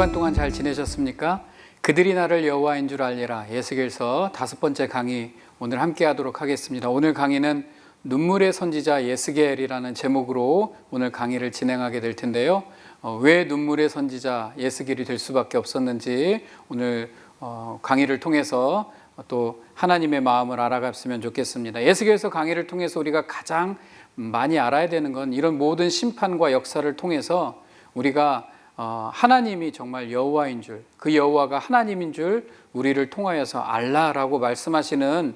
주간 동안 잘 지내셨습니까? 그들이 나를 여호와인 줄 알리라. 에스겔서 5번째 강의 오늘 함께 하도록 하겠습니다. 오늘 강의는 눈물의 선지자 에스겔이라는 제목으로 오늘 강의를 진행하게 될 텐데요. 왜 눈물의 선지자 에스겔이 될 수밖에 없었는지 오늘 강의를 통해서 또 하나님의 마음을 알아갔으면 좋겠습니다. 에스겔서 강의를 통해서 우리가 가장 많이 알아야 되는 건 이런 모든 심판과 역사를 통해서 우리가 하나님이 정말 여호와인 줄, 그 여호와가 하나님인 줄 우리를 통하여서 알라라고 말씀하시는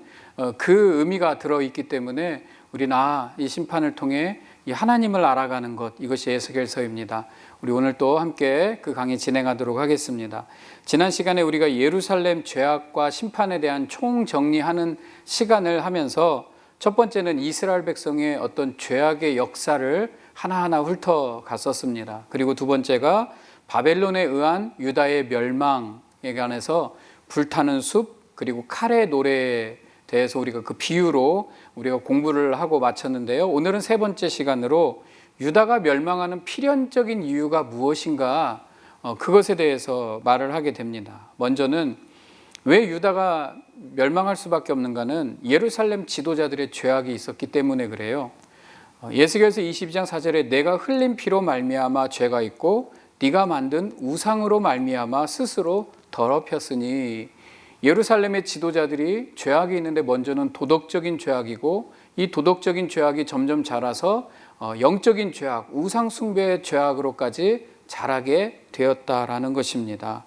그 의미가 들어있기 때문에 우리는 이 심판을 통해 이 하나님을 알아가는 것, 이것이 에스겔서입니다. 우리 오늘 또 함께 그 강의 진행하도록 하겠습니다. 지난 시간에 우리가 예루살렘 죄악과 심판에 대한 총정리하는 시간을 하면서 첫 번째는 이스라엘 백성의 어떤 죄악의 역사를 하나하나 훑어갔었습니다. 그리고 두 번째가 바벨론에 의한 유다의 멸망에 관해서 불타는 숲 그리고 칼의 노래에 대해서 우리가 그 비유로 우리가 공부를 하고 마쳤는데요. 오늘은 세 번째 시간으로 유다가 멸망하는 필연적인 이유가 무엇인가, 그것에 대해서 말을 하게 됩니다. 먼저는 왜 유다가 멸망할 수밖에 없는가는 예루살렘 지도자들의 죄악이 있었기 때문에 그래요. 에스겔서 22장 4절에 내가 흘린 피로 말미암아 죄가 있고 네가 만든 우상으로 말미암아 스스로 더럽혔으니, 예루살렘의 지도자들이 죄악이 있는데 먼저는 도덕적인 죄악이고 이 도덕적인 죄악이 점점 자라서 영적인 죄악, 우상 숭배의 죄악으로까지 자라게 되었다라는 것입니다.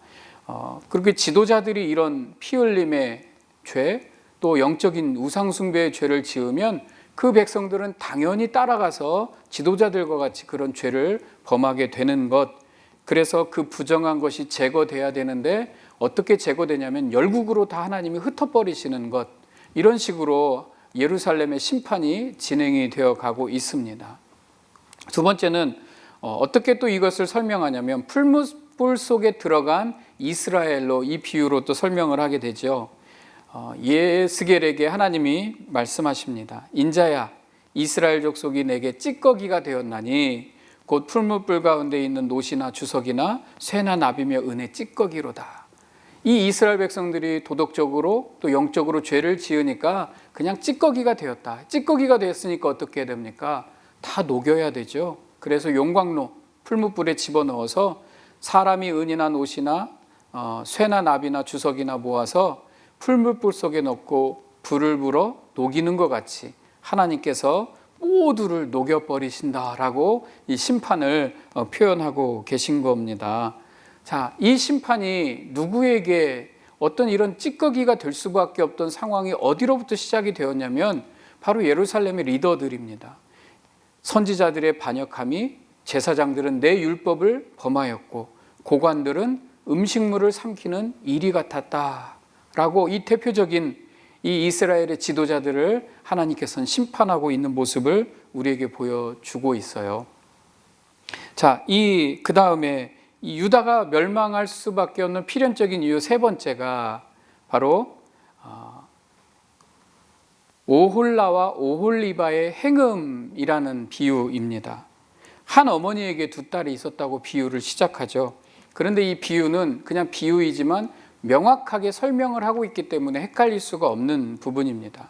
그렇게 지도자들이 이런 피 흘림의 죄, 또 영적인 우상 숭배의 죄를 지으면 그 백성들은 당연히 따라가서 지도자들과 같이 그런 죄를 범하게 되는 것. 그래서 그 부정한 것이 제거돼야 되는데 어떻게 제거되냐면 열국으로 다 하나님이 흩어버리시는 것. 이런 식으로 예루살렘의 심판이 진행이 되어 가고 있습니다. 두 번째는 어떻게 또 이것을 설명하냐면 풀무불 속에 들어간 이스라엘로 이 비유로 또 설명을 하게 되죠. 에스겔에게 하나님이 말씀하십니다. 인자야, 이스라엘 족속이 내게 찌꺼기가 되었나니 곧 풀무불 가운데 있는 노시나 주석이나 쇠나 나비며 은의 찌꺼기로다. 이 이스라엘 백성들이 도덕적으로 또 영적으로 죄를 지으니까 그냥 찌꺼기가 되었다. 찌꺼기가 되었으니까 어떻게 됩니까? 다 녹여야 되죠. 그래서 용광로, 풀무불에 집어넣어서 사람이 은이나 노시나 쇠나 나비나 주석이나 모아서 풀무불 속에 넣고 불을 불어 녹이는 것 같이 하나님께서 모두를 녹여버리신다라고 이 심판을 표현하고 계신 겁니다. 자, 이 심판이 누구에게 어떤 이런 찌꺼기가 될 수밖에 없던 상황이 어디로부터 시작이 되었냐면 바로 예루살렘의 리더들입니다. 선지자들의 반역함이, 제사장들은 내 율법을 범하였고 고관들은 음식물을 삼키는 이리 같았다 라고 이 대표적인 이 이스라엘의 지도자들을 하나님께서는 심판하고 있는 모습을 우리에게 보여주고 있어요. 자, 그 다음에 이 유다가 멸망할 수밖에 없는 필연적인 이유 세 번째가 바로 오홀라와 오홀리바의 행음이라는 비유입니다. 한 어머니에게 두 딸이 있었다고 비유를 시작하죠. 그런데 이 비유는 그냥 비유이지만 명확하게 설명을 하고 있기 때문에 헷갈릴 수가 없는 부분입니다.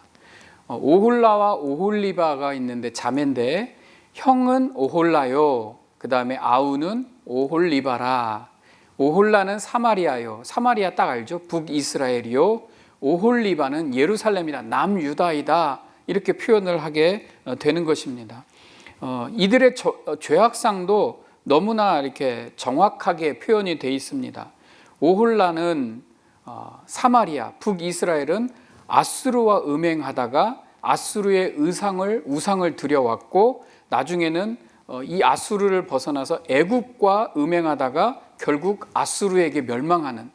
오홀라와 오홀리바가 있는데 자매인데 형은 오홀라요, 그 다음에 아우는 오홀리바라. 오홀라는 사마리아요, 사마리아 딱 알죠? 북이스라엘이요. 오홀리바는 예루살렘이다, 남유다이다, 이렇게 표현을 하게 되는 것입니다. 이들의 죄악상도 너무나 이렇게 정확하게 표현이 되어 있습니다. 오홀라는 사마리아, 북이스라엘은 아수르와 음행하다가 아수르의 우상을 들여왔고 나중에는 이 아수르를 벗어나서 애굽과 음행하다가 결국 아수르에게 멸망하는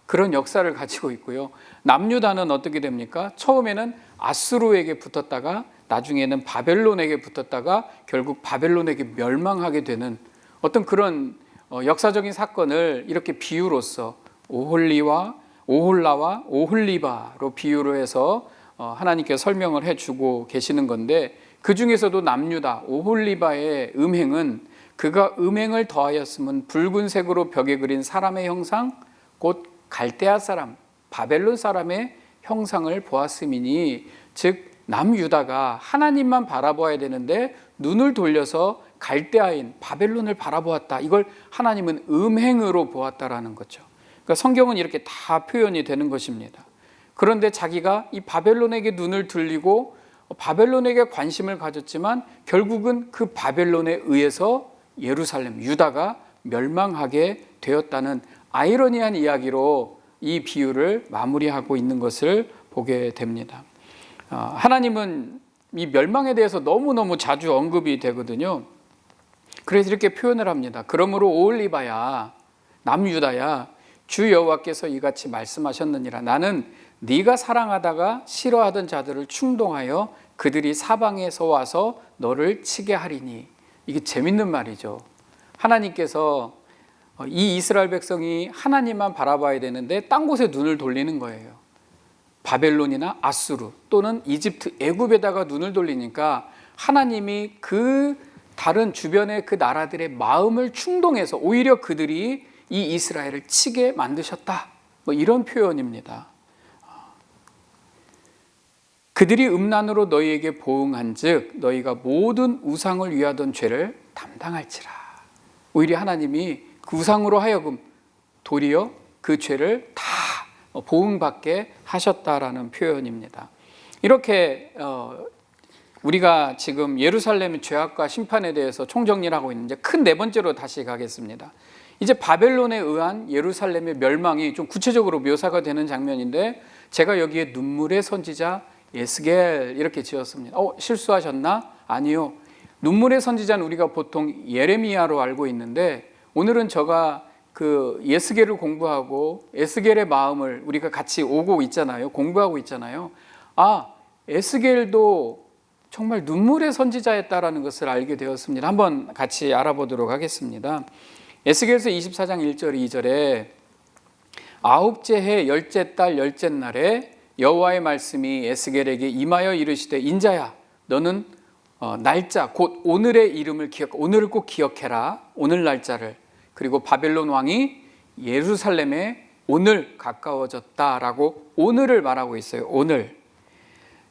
그런 역사를 가지고 있고요. 남유다는 어떻게 됩니까? 처음에는 아수르에게 붙었다가 나중에는 바벨론에게 붙었다가 결국 바벨론에게 멸망하게 되는 어떤 그런 역사적인 사건을 이렇게 비유로서 오홀라와 오홀리바로 비유로 해서 하나님께서 설명을 해주고 계시는 건데, 그 중에서도 남유다 오홀리바의 음행은 그가 음행을 더하였음은 붉은색으로 벽에 그린 사람의 형상 곧 갈대아 사람 바벨론 사람의 형상을 보았음이니 즉 남유다가 하나님만 바라보아야 되는데 눈을 돌려서 갈대아인 바벨론을 바라보았다. 이걸 하나님은 음행으로 보았다라는 거죠. 그러니까 성경은 이렇게 다 표현이 되는 것입니다. 그런데 자기가 이 바벨론에게 눈을 돌리고 바벨론에게 관심을 가졌지만 결국은 그 바벨론에 의해서 예루살렘, 유다가 멸망하게 되었다는 아이러니한 이야기로 이 비유를 마무리하고 있는 것을 보게 됩니다. 하나님은 이 멸망에 대해서 너무너무 자주 언급이 되거든요. 그래서 이렇게 표현을 합니다. 그러므로 오올리바야, 남유다야, 주 여호와께서 이같이 말씀하셨느니라. 나는 네가 사랑하다가 싫어하던 자들을 충동하여 그들이 사방에서 와서 너를 치게 하리니. 이게 재밌는 말이죠. 하나님께서 이 이스라엘 백성이 하나님만 바라봐야 되는데 딴 곳에 눈을 돌리는 거예요. 바벨론이나 아수르 또는 이집트, 애굽에다가 눈을 돌리니까 하나님이 그 다른 주변의 그 나라들의 마음을 충동해서 오히려 그들이 이 이스라엘을 치게 만드셨다. 이런 표현입니다. 그들이 음란으로 너희에게 보응한 즉 너희가 모든 우상을 위하던 죄를 담당할지라. 오히려 하나님이 그 우상으로 하여금 도리어 그 죄를 다 보응받게 하셨다라는 표현입니다. 이렇게 우리가 지금 예루살렘의 죄악과 심판에 대해서 총정리를 하고 있는데 큰 네 번째로 다시 가겠습니다. 이제 바벨론에 의한 예루살렘의 멸망이 좀 구체적으로 묘사가 되는 장면인데 제가 여기에 눈물의 선지자 예스겔 이렇게 지었습니다. 실수하셨나? 아니요. 눈물의 선지자는 우리가 보통 예레미야로 알고 있는데 오늘은 제가 그 예스겔을 공부하고 에스겔의 마음을 우리가 같이 오고 있잖아요. 공부하고 있잖아요. 에스겔도 정말 눈물의 선지자였다라는 것을 알게 되었습니다. 한번 같이 알아보도록 하겠습니다. 에스겔서 24장 1절 2절에 아홉째 해 열째 달 열째 날에 여호와의 말씀이 에스겔에게 임하여 이르시되 인자야 너는 날짜 곧 오늘의 이름을 오늘을 꼭 기억해라. 오늘 날짜를. 그리고 바벨론 왕이 예루살렘에 오늘 가까워졌다라고 오늘을 말하고 있어요. 오늘.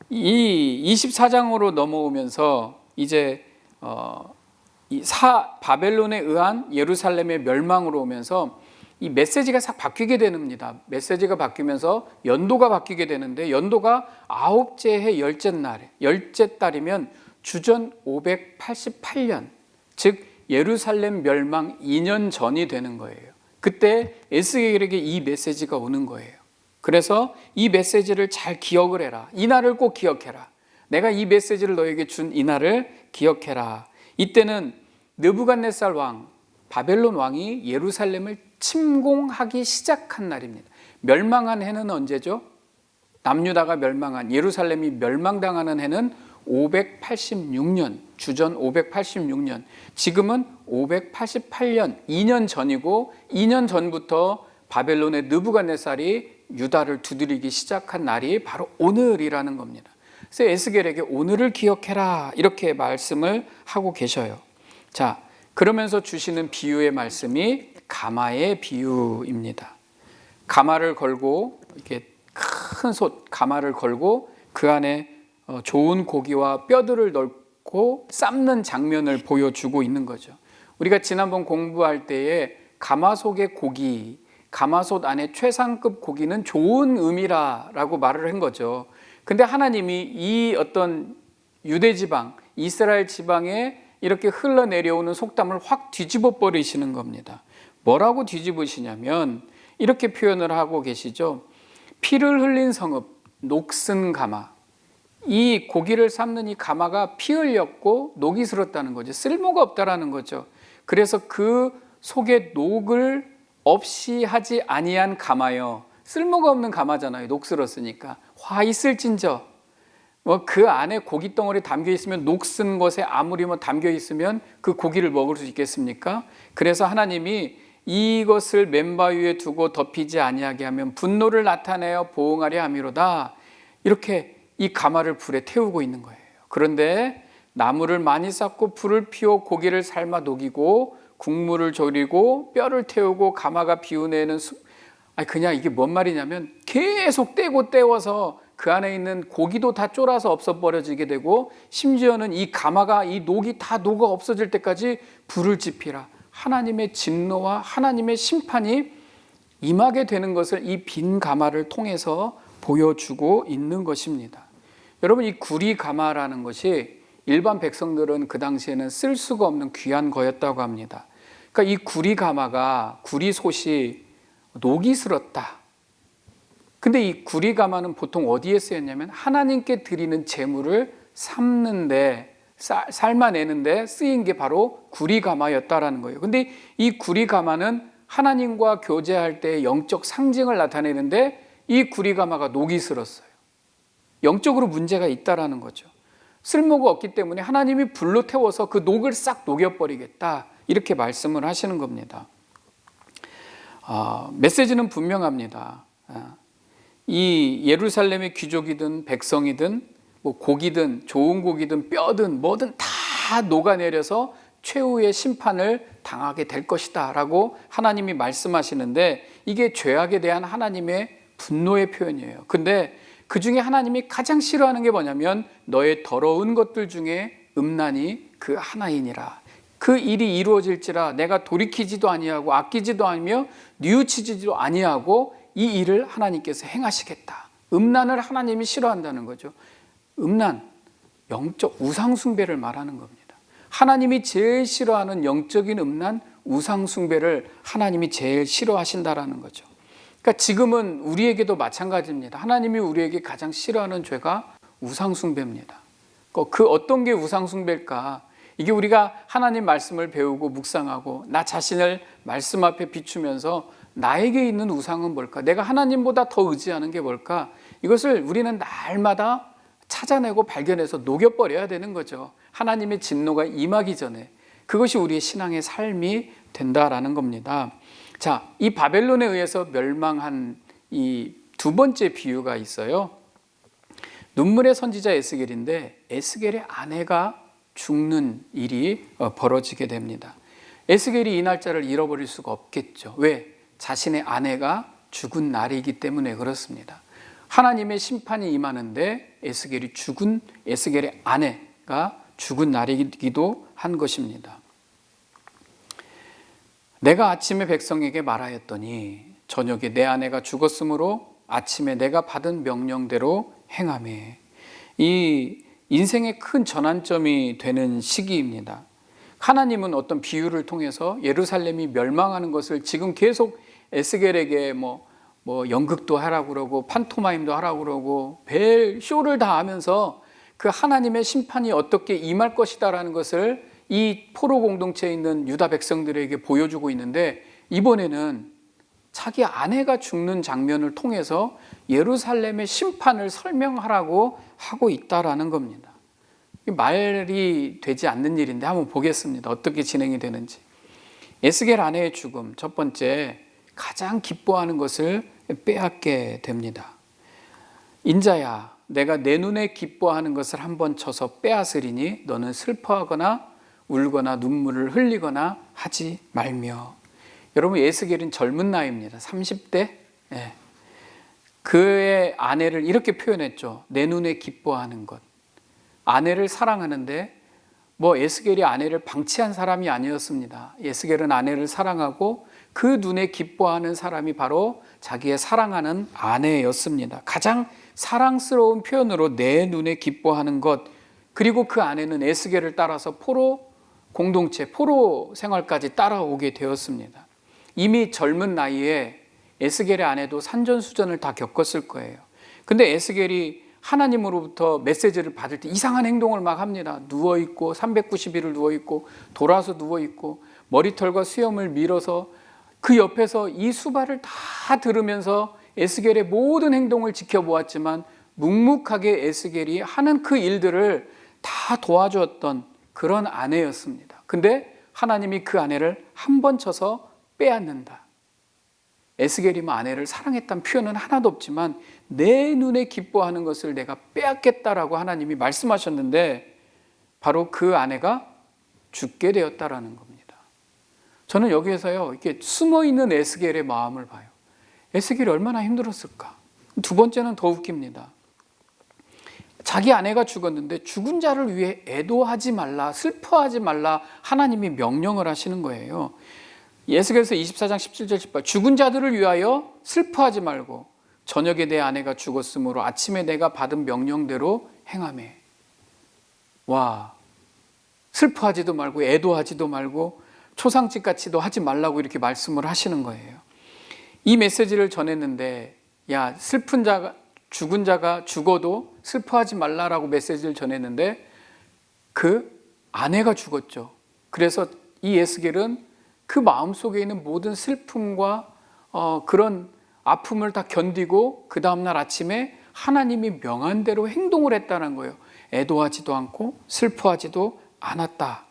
이 24장으로 넘어오면서 이제 바벨론에 의한 예루살렘의 멸망으로 오면서 이 메시지가 싹 바뀌게 됩니다. 메시지가 바뀌면서 연도가 바뀌게 되는데 연도가 아홉째 해 열째 날에 열째 달이면 주전 588년 즉 예루살렘 멸망 2년 전이 되는 거예요. 그때 에스겔에게 이 메시지가 오는 거예요. 그래서 이 메시지를 잘 기억을 해라. 이 날을 꼭 기억해라. 내가 이 메시지를 너에게 준 이 날을 기억해라. 이때는 느부갓네살 왕, 바벨론 왕이 예루살렘을 침공하기 시작한 날입니다. 멸망한 해는 언제죠? 남유다가 멸망한 예루살렘이 멸망당하는 해는 586년, 주전 586년. 지금은 588년, 2년 전이고 2년 전부터 바벨론의 느부갓네살이 유다를 두드리기 시작한 날이 바로 오늘이라는 겁니다. 그래서 에스겔에게 오늘을 기억해라 이렇게 말씀을 하고 계셔요. 자, 그러면서 주시는 비유의 말씀이 가마의 비유입니다. 가마를 걸고 이렇게 큰 솥 가마를 걸고 그 안에 좋은 고기와 뼈들을 넣고 삶는 장면을 보여주고 있는 거죠. 우리가 지난번 공부할 때에 가마솥의 고기, 가마솥 안에 최상급 고기는 좋은 음이라고 말을 한 거죠. 근데 하나님이 이 어떤 유대 지방, 이스라엘 지방에 이렇게 흘러내려오는 속담을 확 뒤집어 버리시는 겁니다. 뭐라고 뒤집으시냐면 이렇게 표현을 하고 계시죠. 피를 흘린 성읍, 녹슨 가마. 이 고기를 삶는 이 가마가 피 흘렸고 녹이 슬었다는 거죠. 쓸모가 없다라는 거죠. 그래서 그 속에 녹을 없이 하지 아니한 가마여. 쓸모가 없는 가마잖아요. 녹슬었으니까. 화 있을진저. 그 안에 고기 덩어리 담겨 있으면 녹슨 것에 아무리 담겨 있으면 그 고기를 먹을 수 있겠습니까? 그래서 하나님이 이것을 맨바 위에 두고 덮이지 아니하게 하면 분노를 나타내어 보응하려 함이로다. 이렇게 이 가마를 불에 태우고 있는 거예요. 그런데 나무를 많이 쌓고 불을 피워 고기를 삶아 녹이고 국물을 졸이고 뼈를 태우고 가마가 비우내는 그냥 이게 뭔 말이냐면 계속 떼고 떼워서 그 안에 있는 고기도 다 쫄아서 없어버려지게 되고 심지어는 이 가마가 이 녹이 다 녹아 없어질 때까지 불을 지피라. 하나님의 진노와 하나님의 심판이 임하게 되는 것을 이 빈 가마를 통해서 보여주고 있는 것입니다. 여러분, 이 구리 가마라는 것이 일반 백성들은 그 당시에는 쓸 수가 없는 귀한 거였다고 합니다. 그러니까 이 구리 가마가 구리솥이 녹이 슬었다. 근데 이 구리 가마는 보통 어디에 쓰였냐면 하나님께 드리는 제물을 삶는데 삶아내는데 쓰인 게 바로 구리 가마였다라는 거예요. 근데 이 구리 가마는 하나님과 교제할 때 영적 상징을 나타내는데 이 구리 가마가 녹이 슬었어요. 영적으로 문제가 있다라는 거죠. 쓸모가 없기 때문에 하나님이 불로 태워서 그 녹을 싹 녹여버리겠다, 이렇게 말씀을 하시는 겁니다. 메시지는 분명합니다. 이 예루살렘의 귀족이든 백성이든 뭐 고기든 좋은 고기든 뼈든 뭐든 다 녹아내려서 최후의 심판을 당하게 될 것이다 라고 하나님이 말씀하시는데, 이게 죄악에 대한 하나님의 분노의 표현이에요. 근데 그 중에 하나님이 가장 싫어하는 게 뭐냐면 너의 더러운 것들 중에 음란이 그 하나이니라. 그 일이 이루어질지라 내가 돌이키지도 아니하고 아끼지도 않으며 뉘우치지도 아니하고 이 일을 하나님께서 행하시겠다. 음란을 하나님이 싫어한다는 거죠. 음란, 영적 우상숭배를 말하는 겁니다. 하나님이 제일 싫어하는 영적인 음란, 우상숭배를 하나님이 제일 싫어하신다라는 거죠. 그러니까 지금은 우리에게도 마찬가지입니다. 하나님이 우리에게 가장 싫어하는 죄가 우상숭배입니다. 그 어떤 게 우상숭배일까? 이게 우리가 하나님 말씀을 배우고 묵상하고 나 자신을 말씀 앞에 비추면서 나에게 있는 우상은 뭘까? 내가 하나님보다 더 의지하는 게 뭘까? 이것을 우리는 날마다 찾아내고 발견해서 녹여버려야 되는 거죠. 하나님의 진노가 임하기 전에. 그것이 우리의 신앙의 삶이 된다라는 겁니다. 자, 이 바벨론에 의해서 멸망한 이 두 번째 비유가 있어요. 눈물의 선지자 에스겔인데 에스겔의 아내가 죽는 일이 벌어지게 됩니다. 에스겔이 이 날짜를 잃어버릴 수가 없겠죠. 왜? 자신의 아내가 죽은 날이기 때문에 그렇습니다. 하나님의 심판이 임하는데 에스겔의 아내가 죽은 날이기도 한 것입니다. 내가 아침에 백성에게 말하였더니 저녁에 내 아내가 죽었으므로 아침에 내가 받은 명령대로 행하매. 이 인생의 큰 전환점이 되는 시기입니다. 하나님은 어떤 비유를 통해서 예루살렘이 멸망하는 것을 지금 계속 에스겔에게 뭐 연극도 하라고 그러고 판토마임도 하라고 그러고 별 쇼를 다 하면서 그 하나님의 심판이 어떻게 임할 것이다라는 것을 이 포로 공동체에 있는 유다 백성들에게 보여주고 있는데, 이번에는 자기 아내가 죽는 장면을 통해서 예루살렘의 심판을 설명하라고 하고 있다라는 겁니다. 말이 되지 않는 일인데 한번 보겠습니다. 어떻게 진행이 되는지. 에스겔 아내의 죽음, 첫 번째, 가장 기뻐하는 것을 빼앗게 됩니다. 인자야, 내가 내 눈에 기뻐하는 것을 한번 쳐서 빼앗으리니 너는 슬퍼하거나 울거나 눈물을 흘리거나 하지 말며. 여러분, 에스겔은 젊은 나이입니다. 30대. 예. 그의 아내를 이렇게 표현했죠. 내 눈에 기뻐하는 것. 아내를 사랑하는데 에스겔이 아내를 방치한 사람이 아니었습니다. 에스겔은 아내를 사랑하고 그 눈에 기뻐하는 사람이 바로 자기의 사랑하는 아내였습니다. 가장 사랑스러운 표현으로 내 눈에 기뻐하는 것, 그리고 그 아내는 에스겔을 따라서 포로 공동체, 포로 생활까지 따라오게 되었습니다. 이미 젊은 나이에 에스겔의 아내도 산전수전을 다 겪었을 거예요. 근데 에스겔이 하나님으로부터 메시지를 받을 때 이상한 행동을 막 합니다. 누워있고 390일을 누워있고 돌아서 누워있고 머리털과 수염을 밀어서 그 옆에서 이 수발을 다 들으면서 에스겔의 모든 행동을 지켜보았지만 묵묵하게 에스겔이 하는 그 일들을 다 도와주었던 그런 아내였습니다. 근데 하나님이 그 아내를 한 번 쳐서 빼앗는다. 에스겔이 아내를 사랑했다는 표현은 하나도 없지만 내 눈에 기뻐하는 것을 내가 빼앗겠다라고 하나님이 말씀하셨는데, 바로 그 아내가 죽게 되었다라는 겁니다. 저는 여기에서요, 이렇게 숨어있는 에스겔의 마음을 봐요. 에스겔이 얼마나 힘들었을까. 두 번째는 더 웃깁니다. 자기 아내가 죽었는데 죽은 자를 위해 애도하지 말라, 슬퍼하지 말라 하나님이 명령을 하시는 거예요. 에스겔서 24장 17절 18 죽은 자들을 위하여 슬퍼하지 말고 저녁에 내 아내가 죽었으므로 아침에 내가 받은 명령대로 행하매. 와, 슬퍼하지도 말고 애도하지도 말고 초상집같이도 하지 말라고 이렇게 말씀을 하시는 거예요. 이 메시지를 전했는데, 야, 슬픈 자가, 죽은 자가 죽어도 슬퍼하지 말라라고 메시지를 전했는데 그 아내가 죽었죠. 그래서 이 에스겔은 그 마음속에 있는 모든 슬픔과 그런 아픔을 다 견디고 그 다음날 아침에 하나님이 명한 대로 행동을 했다는 거예요. 애도하지도 않고 슬퍼하지도 않았다.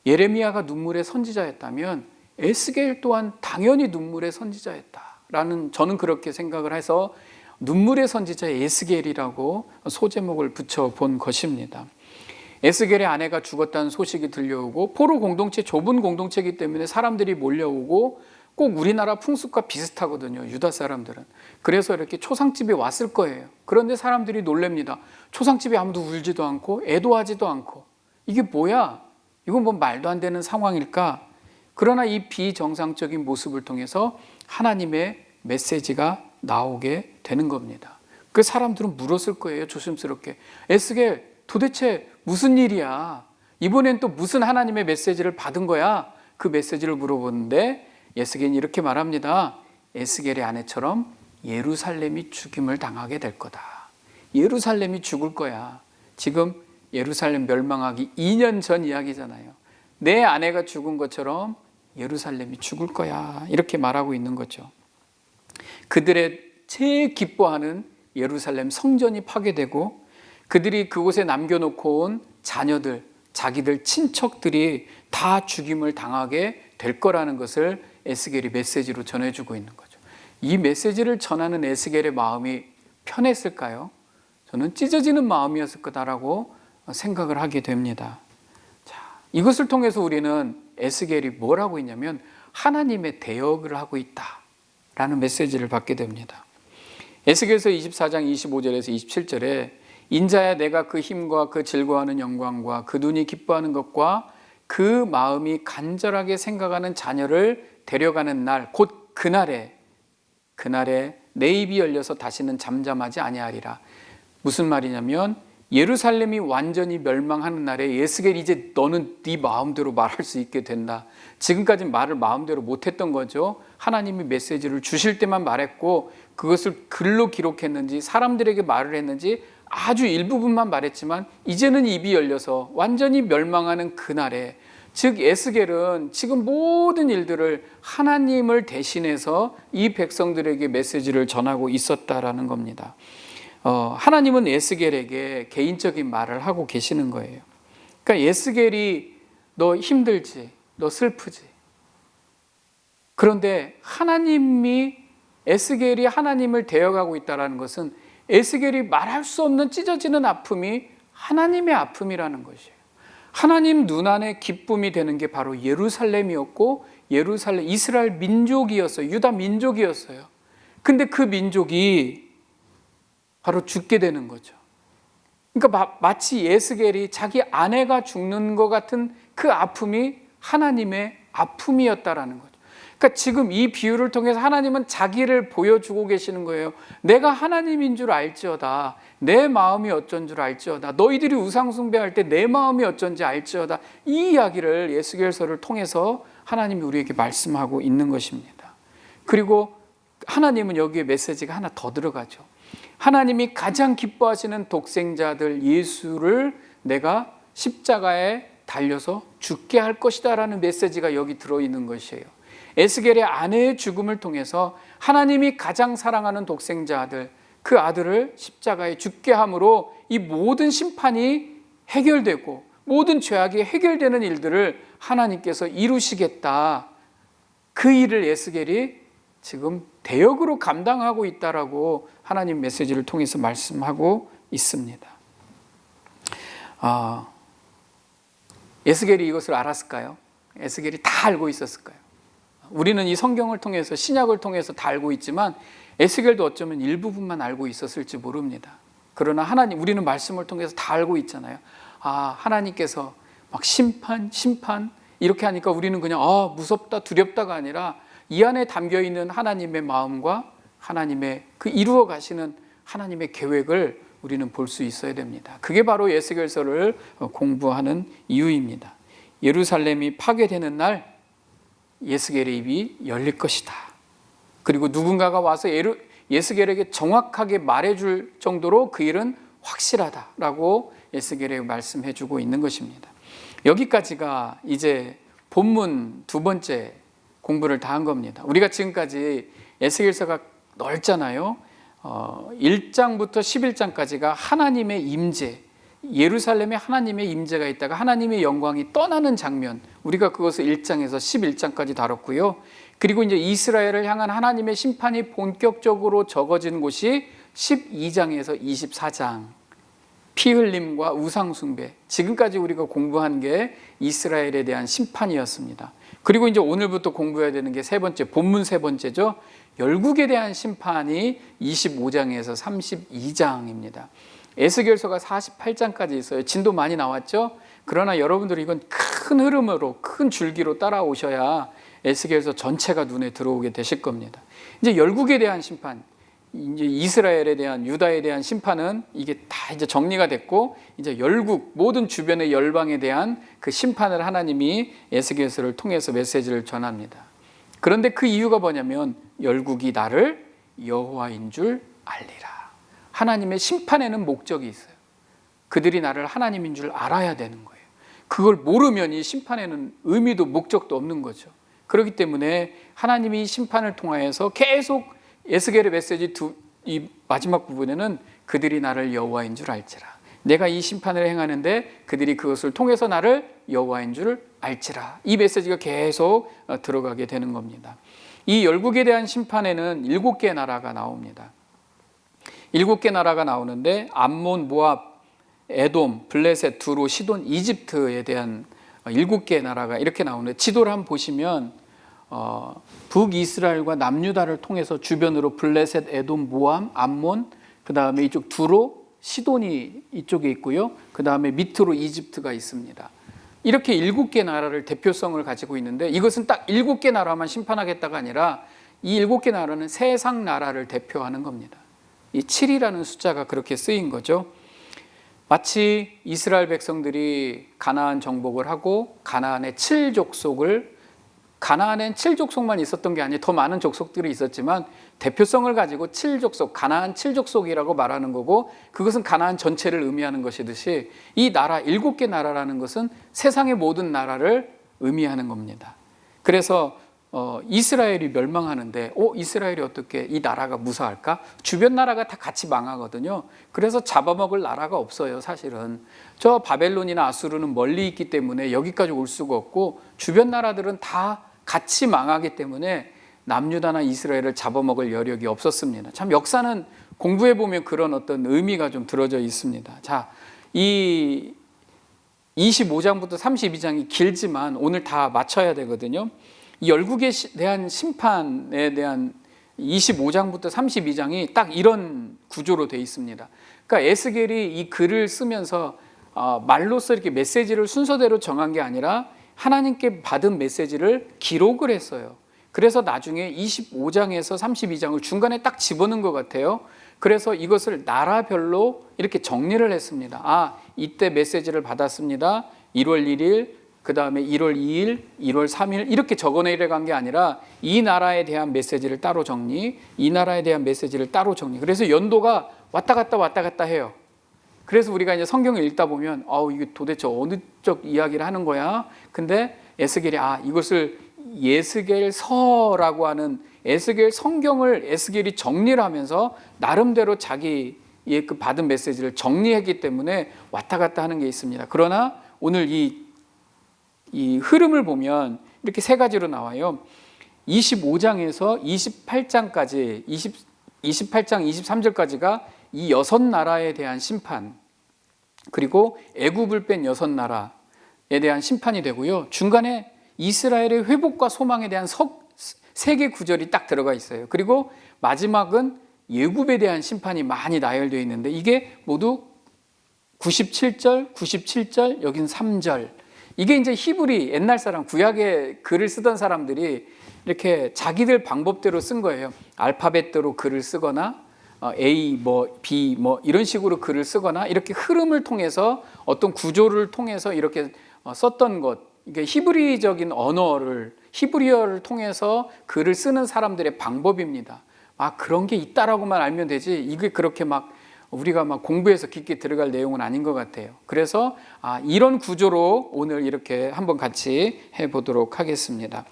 예레미야가 눈물의 선지자였다면 에스겔 또한 당연히 눈물의 선지자였다라는, 저는 그렇게 생각을 해서 눈물의 선지자 에스겔이라고 소제목을 붙여본 것입니다. 에스겔의 아내가 죽었다는 소식이 들려오고 포로 공동체, 좁은 공동체이기 때문에 사람들이 몰려오고 꼭 우리나라 풍습과 비슷하거든요, 유다 사람들은. 그래서 이렇게 초상집에 왔을 거예요. 그런데 사람들이 놀랍니다. 초상집에 아무도 울지도 않고 애도하지도 않고, 이게 뭐야? 이건 뭐 말도 안 되는 상황일까? 그러나 이 비정상적인 모습을 통해서 하나님의 메시지가 나오게 되는 겁니다. 그 사람들은 물었을 거예요, 조심스럽게. 에스겔, 도대체 무슨 일이야? 이번엔 또 무슨 하나님의 메시지를 받은 거야? 그 메시지를 물어보는데 에스겔이 이렇게 말합니다. 에스겔의 아내처럼 예루살렘이 죽임을 당하게 될 거다. 예루살렘이 죽을 거야. 지금 예루살렘 멸망하기 2년 전 이야기잖아요. 내 아내가 죽은 것처럼 예루살렘이 죽을 거야. 이렇게 말하고 있는 거죠. 그들의 제일 기뻐하는 예루살렘 성전이 파괴되고 그들이 그곳에 남겨놓고 온 자녀들, 자기들 친척들이 다 죽임을 당하게 될 거라는 것을 에스겔이 메시지로 전해주고 있는 거죠. 이 메시지를 전하는 에스겔의 마음이 편했을까요? 저는 찢어지는 마음이었을 거다라고 생각을 하게 됩니다. 자, 이것을 통해서 우리는 에스겔이 뭘 하고 있냐면 하나님의 대역을 하고 있다라는 메시지를 받게 됩니다. 에스겔서 24장 25절에서 27절에 인자야 내가 그 힘과 그 즐거워하는 영광과 그 눈이 기뻐하는 것과 그 마음이 간절하게 생각하는 자녀를 데려가는 날, 곧 그날에 내 입이 열려서 다시는 잠잠하지 아니하리라. 무슨 말이냐면 예루살렘이 완전히 멸망하는 날에 에스겔, 이제 너는 네 마음대로 말할 수 있게 된다. 지금까지 말을 마음대로 못했던 거죠. 하나님이 메시지를 주실 때만 말했고 그것을 글로 기록했는지 사람들에게 말을 했는지 아주 일부분만 말했지만 이제는 입이 열려서 완전히 멸망하는 그날에, 즉 에스겔은 지금 모든 일들을 하나님을 대신해서 이 백성들에게 메시지를 전하고 있었다라는 겁니다. 하나님은 에스겔에게 개인적인 말을 하고 계시는 거예요. 그러니까 에스겔이 너 힘들지, 너 슬프지. 그런데 에스겔이 하나님을 대역하고 있다는 것은 에스겔이 말할 수 없는 찢어지는 아픔이 하나님의 아픔이라는 것이에요. 하나님 눈 안에 기쁨이 되는 게 바로 예루살렘이었고 예루살렘, 이스라엘 민족이었어요. 유다 민족이었어요. 근데 그 민족이 바로 죽게 되는 거죠. 그러니까 마치 에스겔이 자기 아내가 죽는 것 같은 그 아픔이 하나님의 아픔이었다라는 거죠. 그러니까 지금 이 비유를 통해서 하나님은 자기를 보여주고 계시는 거예요. 내가 하나님인 줄 알지어다. 내 마음이 어쩐 줄 알지어다. 너희들이 우상 숭배할 때 내 마음이 어쩐지 알지어다. 이 이야기를 에스겔서를 통해서 하나님이 우리에게 말씀하고 있는 것입니다. 그리고 하나님은 여기에 메시지가 하나 더 들어가죠. 하나님이 가장 기뻐하시는 독생자들 예수를 내가 십자가에 달려서 죽게 할 것이다 라는 메시지가 여기 들어있는 것이에요. 에스겔의 아내의 죽음을 통해서 하나님이 가장 사랑하는 독생자 아들, 그 아들을 십자가에 죽게 함으로 이 모든 심판이 해결되고 모든 죄악이 해결되는 일들을 하나님께서 이루시겠다. 그 일을 에스겔이 지금 대역으로 감당하고 있다라고 하나님 메시지를 통해서 말씀하고 있습니다. 에스겔이 이것을 알았을까요? 에스겔이 다 알고 있었을까요? 우리는 이 성경을 통해서, 신약을 통해서 다 알고 있지만 에스겔도 어쩌면 일부분만 알고 있었을지 모릅니다. 그러나 하나님, 우리는 말씀을 통해서 다 알고 있잖아요. 아, 하나님께서 막 심판 이렇게 하니까 우리는 그냥 무섭다, 두렵다가 아니라 이 안에 담겨 있는 하나님의 마음과 하나님의 그 이루어 가시는 하나님의 계획을 우리는 볼 수 있어야 됩니다. 그게 바로 에스겔서를 공부하는 이유입니다. 예루살렘이 파괴되는 날 에스겔의 입이 열릴 것이다. 그리고 누군가가 와서 에스겔에게 정확하게 말해줄 정도로 그 일은 확실하다라고 에스겔에게 말씀해주고 있는 것입니다. 여기까지가 이제 본문 두 번째 공부를 다 한 겁니다. 우리가 지금까지 에스겔서가 넓잖아요. 1장부터 11장까지가 하나님의 임재, 예루살렘에 하나님의 임재가 있다가 하나님의 영광이 떠나는 장면, 우리가 그것을 1장에서 11장까지 다뤘고요. 그리고 이제 이스라엘을 향한 하나님의 심판이 본격적으로 적어진 곳이 12장에서 24장, 피 흘림과 우상 숭배, 지금까지 우리가 공부한 게 이스라엘에 대한 심판이었습니다. 그리고 이제 오늘부터 공부해야 되는 게 세 번째, 본문 세 번째죠. 열국에 대한 심판이 25장에서 32장입니다. 에스겔서가 48장까지 있어요. 진도 많이 나왔죠? 그러나 여러분들이 이건 큰 흐름으로, 큰 줄기로 따라오셔야 에스겔서 전체가 눈에 들어오게 되실 겁니다. 이제 열국에 대한 심판, 이제 이스라엘에 대한, 유다에 대한 심판은 이게 다 이제 정리가 됐고, 이제 열국, 모든 주변의 열방에 대한 그 심판을 하나님이 에스겔서를 통해서 메시지를 전합니다. 그런데 그 이유가 뭐냐면 열국이 나를 여호와인 줄 알리라. 하나님의 심판에는 목적이 있어요. 그들이 나를 하나님인 줄 알아야 되는 거예요. 그걸 모르면 이 심판에는 의미도 목적도 없는 거죠. 그렇기 때문에 하나님이 심판을 통하여서 계속 에스겔의 메시지 이 마지막 부분에는 그들이 나를 여호와인 줄 알지라. 내가 이 심판을 행하는데 그들이 그것을 통해서 나를 여호와인 줄 알지라. 이 메시지가 계속 들어가게 되는 겁니다. 이 열국에 대한 심판에는 7개 나라가 나옵니다. 7개 나라가 나오는데 암몬, 모압, 에돔, 블레셋, 두로, 시돈, 이집트에 대한 7개 나라가 이렇게 나오는데, 지도를 한번 보시면 북이스라엘과 남유다를 통해서 주변으로 블레셋, 에돔, 모압, 암몬, 그 다음에 이쪽 두로, 시돈이 이쪽에 있고요. 그 다음에 밑으로 이집트가 있습니다. 이렇게 7개 나라를 대표성을 가지고 있는데, 이것은 딱 7개 나라만 심판하겠다가 아니라 이 7개 나라는 세상 나라를 대표하는 겁니다. 이 7이라는 숫자가 그렇게 쓰인 거죠. 마치 이스라엘 백성들이 가나안 정복을 하고 가나안의 7족속을, 가나안엔 7족속만 있었던 게 아니에요. 더 많은 족속들이 있었지만 대표성을 가지고 7족속, 가나안 7족속이라고 말하는 거고, 그것은 가나안 전체를 의미하는 것이듯이 이 나라, 7개 나라라는 것은 세상의 모든 나라를 의미하는 겁니다. 그래서 이스라엘이 멸망하는데 이스라엘이 어떻게 이 나라가 무사할까? 주변 나라가 다 같이 망하거든요. 그래서 잡아먹을 나라가 없어요. 사실은 저 바벨론이나 아수르는 멀리 있기 때문에 여기까지 올 수가 없고, 주변 나라들은 다 같이 망하기 때문에 남유다나 이스라엘을 잡아먹을 여력이 없었습니다. 참 역사는 공부해 보면 그런 어떤 의미가 좀 들어져 있습니다. 자, 이 25장부터 32장이 길지만 오늘 다 맞춰야 되거든요. 이 열국에 대한 심판에 대한 25장부터 32장이 딱 이런 구조로 되어 있습니다. 그러니까 에스겔이 이 글을 쓰면서 말로써 이렇게 메시지를 순서대로 정한 게 아니라 하나님께 받은 메시지를 기록을 했어요. 그래서 나중에 25장에서 32장을 중간에 딱 집어넣은 것 같아요. 그래서 이것을 나라별로 이렇게 정리를 했습니다. 이때 메시지를 받았습니다. 1월 1일, 그 다음에 1월 2일, 1월 3일 이렇게 적어내려간 게 아니라 이 나라에 대한 메시지를 따로 정리, 이 나라에 대한 메시지를 따로 정리. 그래서 연도가 왔다 갔다 해요. 그래서 우리가 이제 성경을 읽다 보면 이게 도대체 어느 쪽 이야기를 하는 거야? 근데 에스겔이 이것을 예스겔서라고 하는 에스겔 성경을 에스겔이 정리를 하면서 나름대로 자기의 그 받은 메시지를 정리했기 때문에 왔다 갔다 하는 게 있습니다. 그러나 오늘 이 흐름을 보면 이렇게 세 가지로 나와요. 25장에서 28장까지, 28장 23절까지가 이 6 나라에 대한 심판, 그리고 애굽을 뺀 6 나라, 대한 심판이 되고요. 중간에 이스라엘의 회복과 소망에 대한 세 개 구절이 딱 들어가 있어요. 그리고 마지막은 예굽에 대한 심판이 많이 나열되어 있는데 이게 모두 97절, 여긴 3절. 이게 이제 히브리 옛날 사람, 구약에 글을 쓰던 사람들이 이렇게 자기들 방법대로 쓴 거예요. 알파벳대로 글을 쓰거나 A, B 이런 식으로 글을 쓰거나 이렇게 흐름을 통해서 어떤 구조를 통해서 이렇게 썼던 것. 이게 히브리적인 언어를, 히브리어를 통해서 글을 쓰는 사람들의 방법입니다. 그런 게 있다라고만 알면 되지 이게 그렇게 우리가 공부해서 깊게 들어갈 내용은 아닌 것 같아요. 그래서 이런 구조로 오늘 이렇게 한번 같이 해보도록 하겠습니다.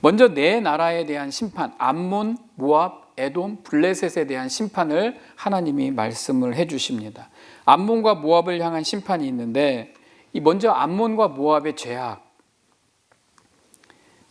먼저 네 나라에 대한 심판, 암몬, 모압, 에돔, 블레셋에 대한 심판을 하나님이 말씀을 해주십니다. 암몬과 모압을 향한 심판이 있는데 먼저 암몬과 모압의 죄악,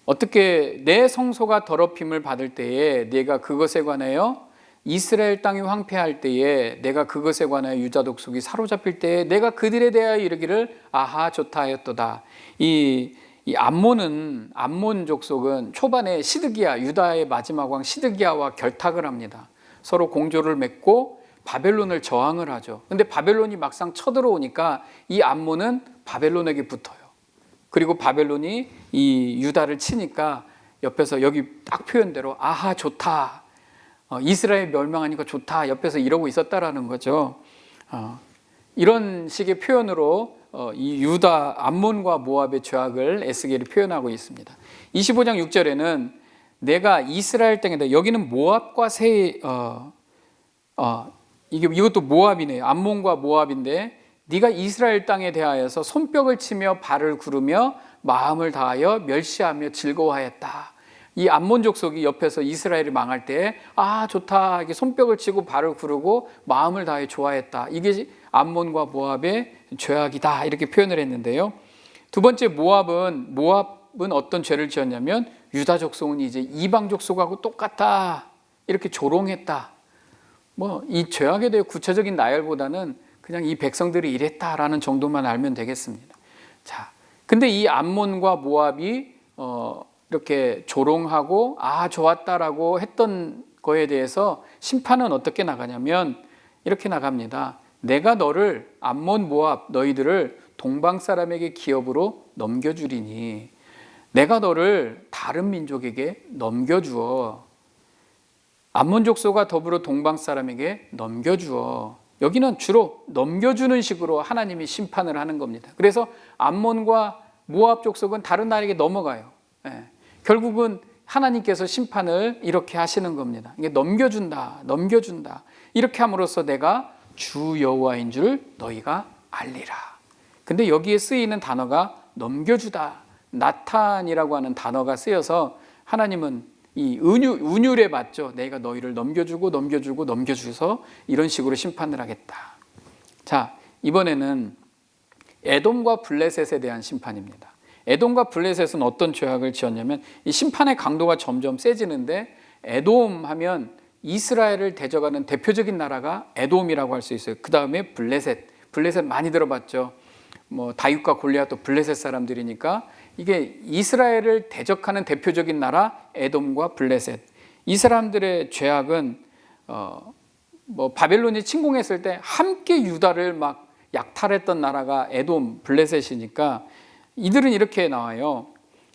어떻게 내 성소가 더럽힘을 받을 때에 내가 그것에 관하여 이스라엘 땅이 황폐할 때에 내가 그것에 관하여 유다 족속이 사로잡힐 때에 내가 그들에 대하여 이르기를 아하 좋다 하였도다. 이 암몬 족속은 초반에 유다의 마지막 왕 시드기야와 결탁을 합니다. 서로 공조를 맺고 바벨론을 저항을 하죠. 근데 바벨론이 막상 쳐들어오니까 이 암몬은 바벨론에게 붙어요. 그리고 바벨론이 이 유다를 치니까 옆에서 여기 딱 표현대로 아하 좋다, 이스라엘 멸망하니까 좋다, 옆에서 이러고 있었다라는 거죠. 이런 식의 표현으로 이 유다, 암몬과 모압의 죄악을 에스겔이 표현하고 있습니다. 25장 6절에는 내가 이스라엘 땅에다, 여기는 모압과 이것도 모압이네요. 암몬과 모압인데 네가 이스라엘 땅에 대하여서 손뼉을 치며 발을 구르며 마음을 다하여 멸시하며 즐거워하였다. 이 암몬 족속이 옆에서 이스라엘이 망할 때 좋다 이렇게 손뼉을 치고 발을 구르고 마음을 다해 좋아했다. 이게 암몬과 모압의 죄악이다 이렇게 표현을 했는데요. 두 번째 모압은 어떤 죄를 지었냐면 유다 족속은 이제 이방 족속하고 똑같다 이렇게 조롱했다. 이 죄악에 대해 구체적인 나열보다는 그냥 이 백성들이 이랬다라는 정도만 알면 되겠습니다. 자, 근데 이 암몬과 모압이 이렇게 조롱하고 좋았다라고 했던 거에 대해서 심판은 어떻게 나가냐면 이렇게 나갑니다. 내가 너를 암몬 모압 너희들을 동방 사람에게 기업으로 넘겨주리니 내가 너를 다른 민족에게 넘겨주어 암몬 족속과 더불어 동방 사람에게 넘겨주어. 여기는 주로 넘겨주는 식으로 하나님이 심판을 하는 겁니다. 그래서 암몬과 모압 족속은 다른 나라에게 넘어가요. 결국은 하나님께서 심판을 이렇게 하시는 겁니다. 이게 넘겨준다. 이렇게 함으로써 내가 주 여호와인 줄 너희가 알리라. 근데 여기에 쓰이는 단어가 넘겨주다, 나탄이라고 하는 단어가 쓰여서 하나님은 이 운율에 맞죠. 내가 너희를 넘겨주서 이런 식으로 심판을 하겠다. 자, 이번에는 에돔과 블레셋에 대한 심판입니다. 에돔과 블레셋은 어떤 죄악을 지었냐면 이 심판의 강도가 점점 세지는데 에돔 하면 이스라엘을 대적하는 대표적인 나라가 에돔이라고 할 수 있어요. 그 다음에 블레셋 많이 들어봤죠. 다윗과 골리앗도 블레셋 사람들이니까 이게 이스라엘을 대적하는 대표적인 나라 에돔과 블레셋. 이 사람들의 죄악은 바벨론이 침공했을 때 함께 유다를 약탈했던 나라가 에돔, 블레셋이니까 이들은 이렇게 나와요.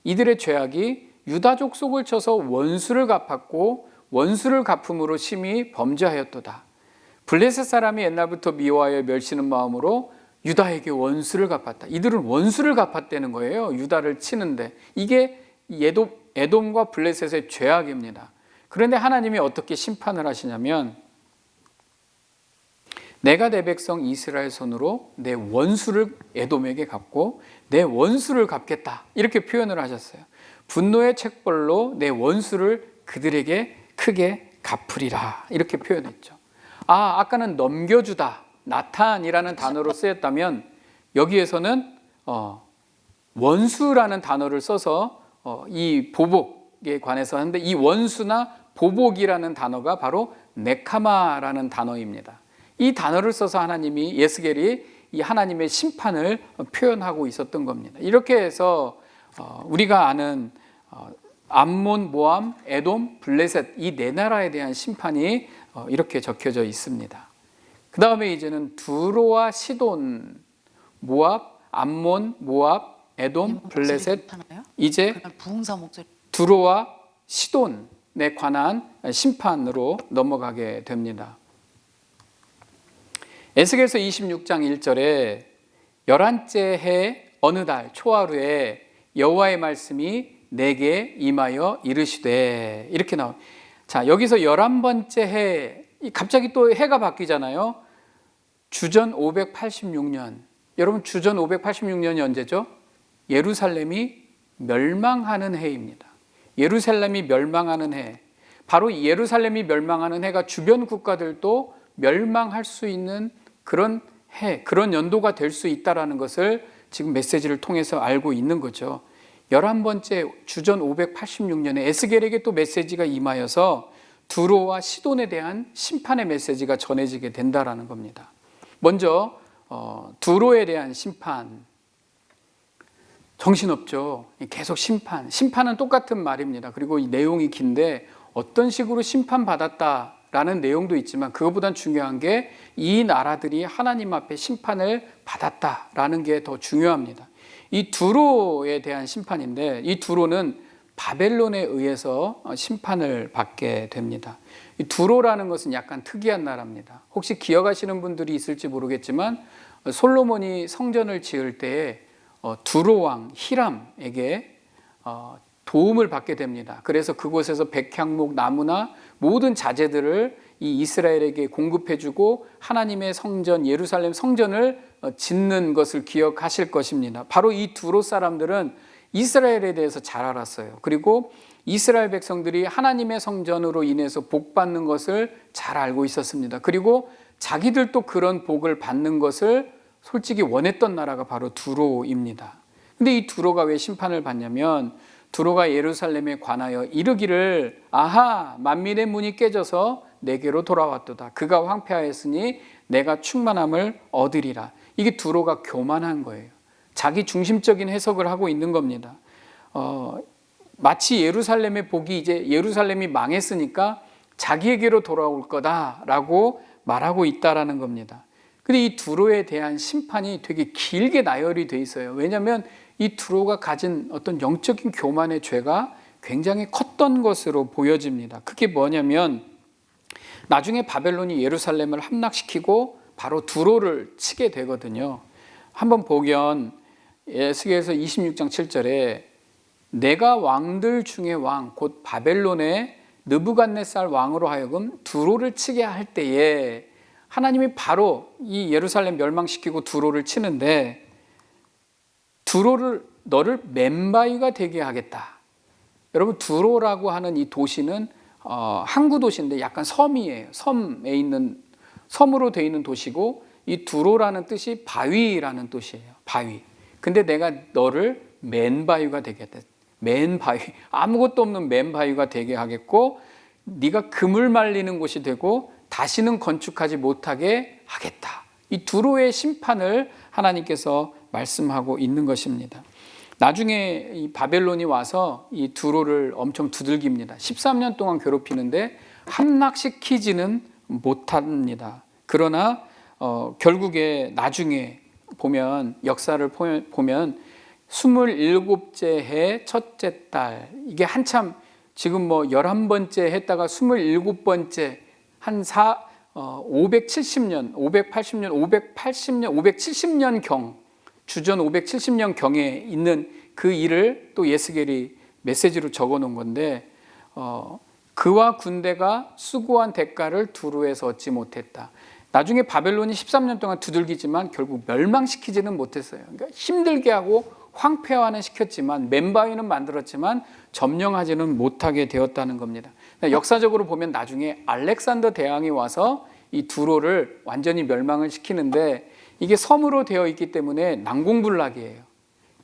이들의 죄악이 유다 족속을 쳐서 원수를 갚았고 원수를 갚음으로 심히 범죄하였도다. 블레셋 사람이 옛날부터 미워하여 멸시는 마음으로 유다에게 원수를 갚았다. 이들은 원수를 갚았다는 거예요. 유다를 치는데. 이게 에돔과 블레셋의 죄악입니다. 그런데 하나님이 어떻게 심판을 하시냐면 내가 내 백성 이스라엘 손으로 내 원수를 에돔에게 갚고 내 원수를 갚겠다. 이렇게 표현을 하셨어요. 분노의 책벌로 내 원수를 그들에게 크게 갚으리라. 이렇게 표현했죠. 아까는 넘겨주다. 나탄이라는 단어로 쓰였다면 여기에서는 원수라는 단어를 써서 이 보복에 관해서 하는데 이 원수나 보복이라는 단어가 바로 네카마라는 단어입니다. 이 단어를 써서 하나님이 에스겔이 이 하나님의 심판을 표현하고 있었던 겁니다. 이렇게 해서 우리가 아는 암몬, 모함, 에돔, 블레셋 이 네 나라에 대한 심판이 이렇게 적혀져 있습니다. 그 다음에 이제는 두로와 시돈, 모압, 암몬, 모압, 에돔, 블레셋, 이제 두로와 시돈에 관한 심판으로 넘어가게 됩니다. 에스겔서 26장 1절에 11째 해 어느 달 초하루에 여호와의 말씀이 내게 임하여 이르시되, 이렇게 나옵니다. 자, 여기서 11번째 해, 갑자기 또 해가 바뀌잖아요. 주전 586년. 여러분, 주전 586년이 언제죠? 예루살렘이 멸망하는 해입니다. 예루살렘이 멸망하는 해. 바로 예루살렘이 멸망하는 해가 주변 국가들도 멸망할 수 있는 그런 해, 그런 연도가 될 수 있다는 것을 지금 메시지를 통해서 알고 있는 거죠. 11번째 주전 586년에 에스겔에게 또 메시지가 임하여서 두로와 시돈에 대한 심판의 메시지가 전해지게 된다는 겁니다. 먼저 두로에 대한 심판, 정신없죠. 계속 심판은 똑같은 말입니다. 그리고 이 내용이 긴데 어떤 식으로 심판받았다라는 내용도 있지만 그것보단 중요한 게 이 나라들이 하나님 앞에 심판을 받았다라는 게 더 중요합니다. 이 두로에 대한 심판인데, 이 두로는 바벨론에 의해서 심판을 받게 됩니다. 이 두로라는 것은 약간 특이한 나라입니다. 혹시 기억하시는 분들이 있을지 모르겠지만 솔로몬이 성전을 지을 때에 두로 왕 히람에게 도움을 받게 됩니다. 그래서 그곳에서 백향목, 나무나 모든 자재들을 이 이스라엘에게 공급해주고 하나님의 성전, 예루살렘 성전을 짓는 것을 기억하실 것입니다. 바로 이 두로 사람들은 이스라엘에 대해서 잘 알았어요. 그리고 이스라엘 백성들이 하나님의 성전으로 인해서 복 받는 것을 잘 알고 있었습니다. 그리고 자기들도 그런 복을 받는 것을 솔직히 원했던 나라가 바로 두로입니다. 근데 이 두로가 왜 심판을 받냐면, 두로가 예루살렘에 관하여 이르기를 아하, 만민의 문이 깨져서 내게로 돌아왔도다. 그가 황폐하였으니 내가 충만함을 얻으리라. 이게 두로가 교만한 거예요. 자기 중심적인 해석을 하고 있는 겁니다. 마치 예루살렘의 복이 이제 예루살렘이 망했으니까 자기에게로 돌아올 거다라고 말하고 있다라는 겁니다. 근데 이 두로에 대한 심판이 되게 길게 나열이 돼 있어요. 왜냐하면 이 두로가 가진 어떤 영적인 교만의 죄가 굉장히 컸던 것으로 보여집니다. 그게 뭐냐면 나중에 바벨론이 예루살렘을 함락시키고 바로 두로를 치게 되거든요. 한번 보면 에스겔서 26장 7절에 내가 왕들 중에 왕 곧 바벨론의 느부갓네살 왕으로 하여금 두로를 치게 할 때에 하나님이 바로 이 예루살렘 멸망시키고 두로를 치는데, 두로를 너를 맨바위가 되게 하겠다. 여러분, 두로라고 하는 이 도시는 항구 도시인데 약간 섬이에요. 섬에 있는, 섬으로 되어 있는 도시고, 이 두로라는 뜻이 바위라는 뜻이에요. 바위. 근데 내가 너를 맨바위가 되게 하겠다. 맨바위, 아무것도 없는 맨바위가 되게 하겠고, 네가 그물 말리는 곳이 되고 다시는 건축하지 못하게 하겠다. 이 두로의 심판을 하나님께서 말씀하고 있는 것입니다. 나중에 이 바벨론이 와서 이 두로를 엄청 두들깁니다. 13년 동안 괴롭히는데 함락시키지는 못합니다. 그러나 결국에 나중에 보면, 역사를 보면 27째 해 첫째 달, 이게 한참 지금 뭐 11번째 했다가 27번째 한 570년, 580년, 570년 경, 주전 570년 경에 있는 그 일을 또 예스겔이 메시지로 적어 놓은 건데, 그와 군대가 수고한 대가를 두루에서 얻지 못했다. 나중에 바벨론이 13년 동안 두들기지만 결국 멸망시키지는 못했어요. 그러니까 힘들게 하고 황폐화는 시켰지만, 맨바위는 만들었지만 점령하지는 못하게 되었다는 겁니다. 역사적으로 보면 나중에 알렉산더 대왕이 와서 이 두로를 완전히 멸망을 시키는데, 이게 섬으로 되어 있기 때문에 난공불락이에요.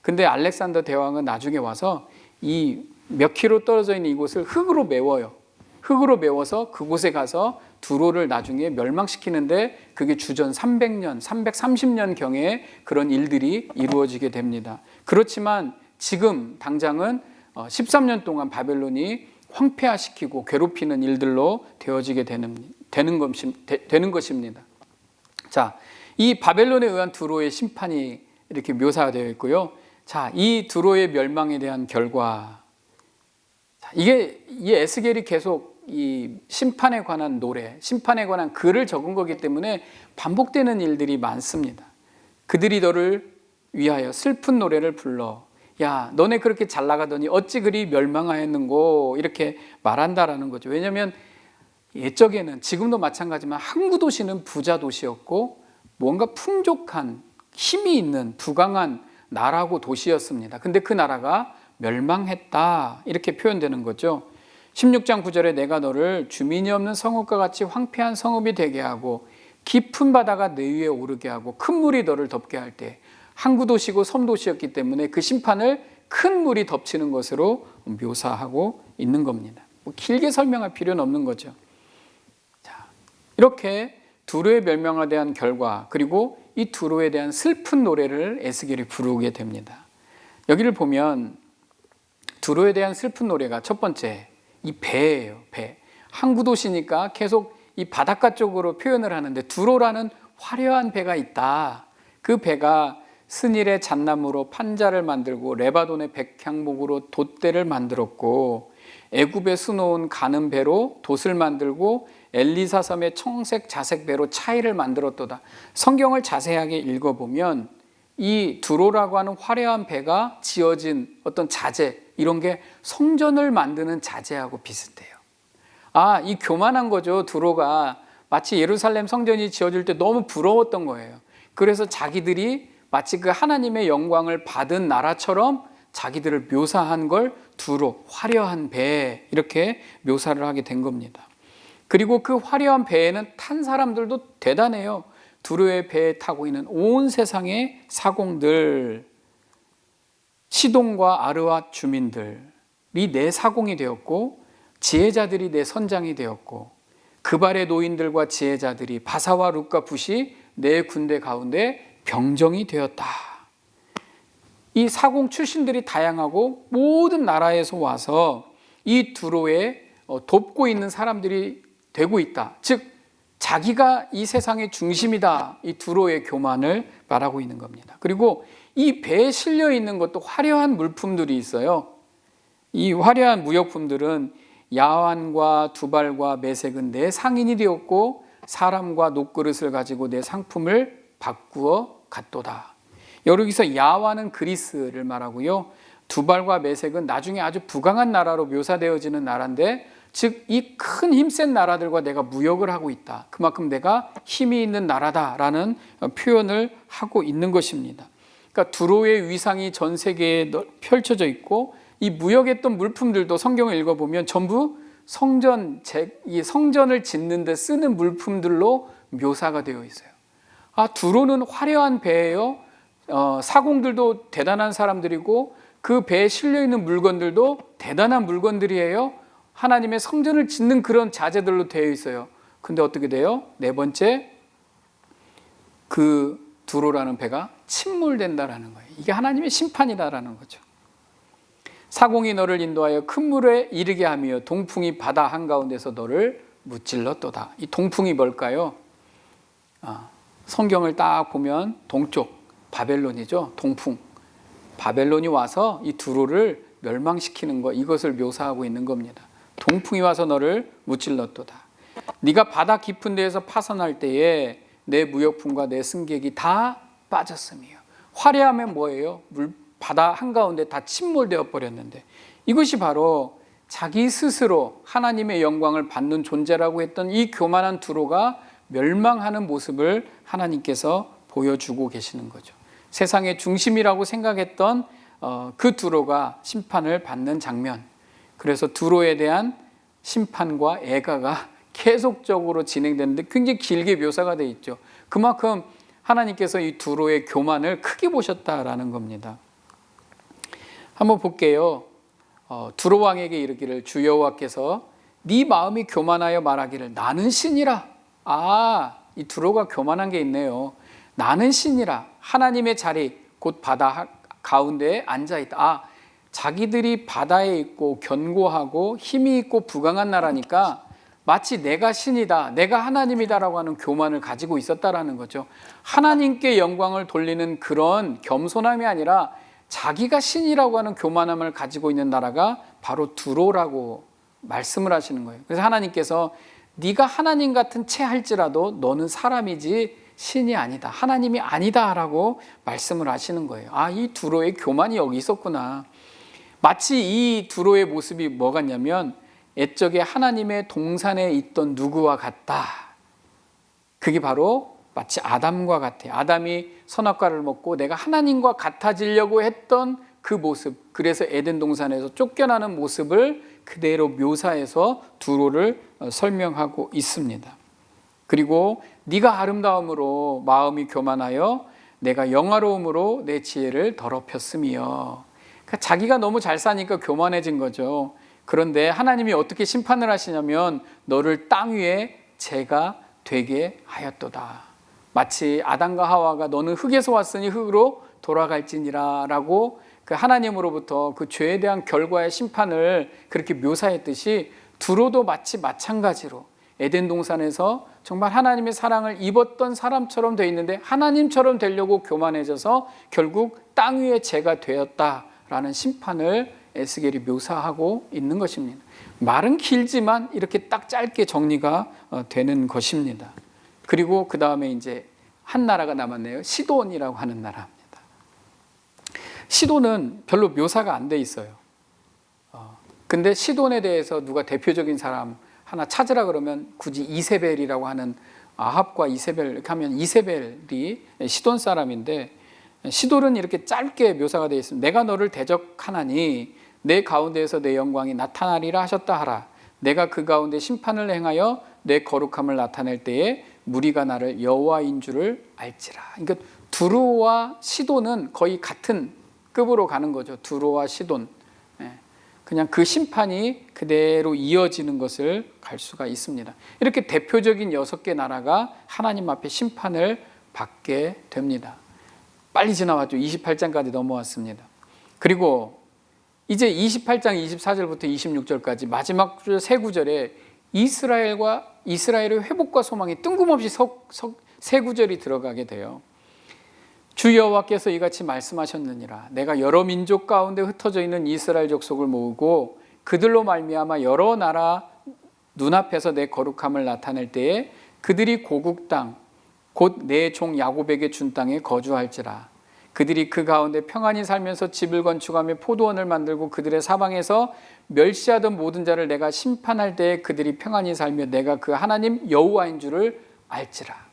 근데 알렉산더 대왕은 나중에 와서 이 몇 킬로 떨어져 있는 이곳을 흙으로 메워요. 흙으로 메워서 그곳에 가서 두로를 나중에 멸망시키는데 그게 주전 300년, 330년 경에 그런 일들이 이루어지게 됩니다. 그렇지만 지금 당장은 13년 동안 바벨론이 황폐화시키고 괴롭히는 일들로 되어지게 되는 것입니다. 자, 이 바벨론에 의한 두로의 심판이 이렇게 묘사가 되어 있고요. 자, 이 두로의 멸망에 대한 결과, 이게 이 에스겔이 계속 이 심판에 관한 노래, 심판에 관한 글을 적은 거기 때문에 반복되는 일들이 많습니다. 그들이 너를 위하여 슬픈 노래를 불러, 야, 너네 그렇게 잘 나가더니 어찌 그리 멸망하였는고, 이렇게 말한다라는 거죠. 왜냐하면 옛적에는, 지금도 마찬가지지만 항구 도시는 부자 도시였고 뭔가 풍족한 힘이 있는 부강한 나라고 도시였습니다. 근데 그 나라가 멸망했다, 이렇게 표현되는 거죠. 16장 9절에 내가 너를 주민이 없는 성읍과 같이 황폐한 성읍이 되게 하고 깊은 바다가 내 위에 오르게 하고 큰 물이 너를 덮게 할 때, 항구 도시고 섬 도시였기 때문에 그 심판을 큰 물이 덮치는 것으로 묘사하고 있는 겁니다. 뭐 길게 설명할 필요는 없는 거죠. 자, 이렇게 두로의 멸망에 대한 결과, 그리고 이 두로에 대한 슬픈 노래를 에스겔이 부르게 됩니다. 여기를 보면 두로에 대한 슬픈 노래가 첫 번째, 이 배예요. 배. 항구 도시니까 계속 이 바닷가 쪽으로 표현을 하는데, 두로라는 화려한 배가 있다. 그 배가 스닐의 잣나무로 판자를 만들고 레바논의 백향목으로 돛대를 만들었고, 애굽에 수놓은 가는 배로 돛을 만들고 엘리사 섬의 청색 자색 배로 차이를 만들었도다. 성경을 자세하게 읽어보면 이 두로라고 하는 화려한 배가 지어진 어떤 자재, 이런 게 성전을 만드는 자재하고 비슷해요. 아, 이 교만한 거죠. 두로가 마치 예루살렘 성전이 지어질 때 너무 부러웠던 거예요. 그래서 자기들이 마치 그 하나님의 영광을 받은 나라처럼 자기들을 묘사한 걸 두로, 화려한 배, 이렇게 묘사를 하게 된 겁니다. 그리고 그 화려한 배에는 탄 사람들도 대단해요. 두로의 배에 타고 있는 온 세상의 사공들, 시돈과 아르와 주민들이 내 사공이 되었고, 지혜자들이 내 선장이 되었고, 그발의 노인들과 지혜자들이 바사와 룻과 붓이 내 군대 가운데 병정이 되었다. 이 사공 출신들이 다양하고 모든 나라에서 와서 이 두로에 돕고 있는 사람들이 되고 있다. 즉 자기가 이 세상의 중심이다. 이 두로의 교만을 말하고 있는 겁니다. 그리고 이 배에 실려 있는 것도 화려한 물품들이 있어요. 이 화려한 무역품들은 야완과 두발과 메색은 내 상인이 되었고 사람과 녹그릇을 가지고 내 상품을 바꾸어 갔도다. 여기서 야완은 그리스를 말하고요. 두발과 메색은 나중에 아주 부강한 나라로 묘사되어지는 나라인데, 즉 이 큰 힘센 나라들과 내가 무역을 하고 있다. 그만큼 내가 힘이 있는 나라다라는 표현을 하고 있는 것입니다. 그러니까 두로의 위상이 전 세계에 펼쳐져 있고, 이 무역했던 물품들도 성경을 읽어보면 전부 이 성전을 짓는 데 쓰는 물품들로 묘사가 되어 있어요. 아, 두로는 화려한 배예요. 사공들도 대단한 사람들이고 그 배에 실려있는 물건들도 대단한 물건들이에요. 하나님의 성전을 짓는 그런 자재들로 되어 있어요. 근데 어떻게 돼요? 네 번째, 그 두로라는 배가 침몰된다라는 거예요. 이게 하나님의 심판이다라는 거죠. 사공이 너를 인도하여 큰 물에 이르게 하며 동풍이 바다 한가운데서 너를 무찔렀도다. 이 동풍이 뭘까요? 성경을 딱 보면 동쪽 바벨론이죠. 동풍. 바벨론이 와서 이 두로를 멸망시키는 것, 이것을 묘사하고 있는 겁니다. 동풍이 와서 너를 무찔렀도다. 네가 바다 깊은 데에서 파선할 때에 내 무역품과 내 승객이 다 빠졌으며. 화려하면 뭐예요? 바다 한가운데 다 침몰되어 버렸는데, 이것이 바로 자기 스스로 하나님의 영광을 받는 존재라고 했던 이 교만한 두로가 멸망하는 모습을 하나님께서 보여주고 계시는 거죠. 세상의 중심이라고 생각했던 그 두로가 심판을 받는 장면. 그래서 두로에 대한 심판과 애가가 계속적으로 진행되는데 굉장히 길게 묘사가 되어 있죠. 그만큼 하나님께서 이 두로의 교만을 크게 보셨다라는 겁니다. 한번 볼게요. 두로 왕에게 이르기를 주 여호와께서 네 마음이 교만하여 말하기를 나는 신이라. 이 두로가 교만한 게 있네요. 나는 신이라. 하나님의 자리 곧 바다 가운데에 앉아있다. 자기들이 바다에 있고 견고하고 힘이 있고 부강한 나라니까 마치 내가 신이다, 내가 하나님이다라고 하는 교만을 가지고 있었다라는 거죠. 하나님께 영광을 돌리는 그런 겸손함이 아니라 자기가 신이라고 하는 교만함을 가지고 있는 나라가 바로 두로라고 말씀을 하시는 거예요. 그래서 하나님께서 네가 하나님 같은 채 할지라도 너는 사람이지 신이 아니다, 하나님이 아니다라고 말씀을 하시는 거예요. 이 두로의 교만이 여기 있었구나. 마치 이 두로의 모습이 뭐 같냐면 옛적에 하나님의 동산에 있던 누구와 같다. 그게 바로 마치 아담과 같아요. 아담이 선악과를 먹고 내가 하나님과 같아지려고 했던 그 모습, 그래서 에덴 동산에서 쫓겨나는 모습을 그대로 묘사해서 두로를 설명하고 있습니다. 그리고 네가 아름다움으로 마음이 교만하여 내가 영화로움으로 내 지혜를 더럽혔으며, 그러니까 자기가 너무 잘 사니까 교만해진 거죠. 그런데 하나님이 어떻게 심판을 하시냐면 너를 땅 위에 재가 되게 하였도다. 마치 아담과 하와가 너는 흙에서 왔으니 흙으로 돌아갈지니라 라고 그 하나님으로부터 그 죄에 대한 결과의 심판을 그렇게 묘사했듯이 두로도 마치 마찬가지로 에덴 동산에서 정말 하나님의 사랑을 입었던 사람처럼 되어 있는데 하나님처럼 되려고 교만해져서 결국 땅 위에 재가 되었다라는 심판을 에스겔이 묘사하고 있는 것입니다. 말은 길지만 이렇게 딱 짧게 정리가 되는 것입니다. 그리고 그 다음에 이제 한 나라가 남았네요. 시돈이라고 하는 나라입니다. 시돈은 별로 묘사가 안 돼 있어요. 근데 시돈에 대해서 누가 대표적인 사람 하나 찾으라 그러면 굳이 이세벨이라고 하는, 아합과 이세벨 이렇게 하면 이세벨이 시돈 사람인데, 시돈은 이렇게 짧게 묘사가 되어 있습니다. 내가 너를 대적하나니 내 가운데에서 내 영광이 나타나리라 하셨다 하라. 내가 그 가운데 심판을 행하여 내 거룩함을 나타낼 때에 무리가 나를 여호와인 줄을 알지라. 그러니까 두로와 시돈은 거의 같은 급으로 가는 거죠. 두로와 시돈. 그냥 그 심판이 그대로 이어지는 것을 갈 수가 있습니다. 이렇게 대표적인 6개 나라가 하나님 앞에 심판을 받게 됩니다. 빨리 지나왔죠. 28장까지 넘어왔습니다. 그리고 이제 28장 24절부터 26절까지 마지막 세 구절에 이스라엘의 회복과 소망이 뜬금없이 세 구절이 들어가게 돼요. 주 여호와께서 이같이 말씀하셨느니라. 내가 여러 민족 가운데 흩어져 있는 이스라엘 족속을 모으고 그들로 말미암아 여러 나라 눈앞에서 내 거룩함을 나타낼 때에 그들이 고국 땅 곧 내 종 야곱에게 준 땅에 거주할지라. 그들이 그 가운데 평안히 살면서 집을 건축하며 포도원을 만들고 그들의 사방에서 멸시하던 모든 자를 내가 심판할 때에 그들이 평안히 살며 내가 그 하나님 여호와인 줄을 알지라.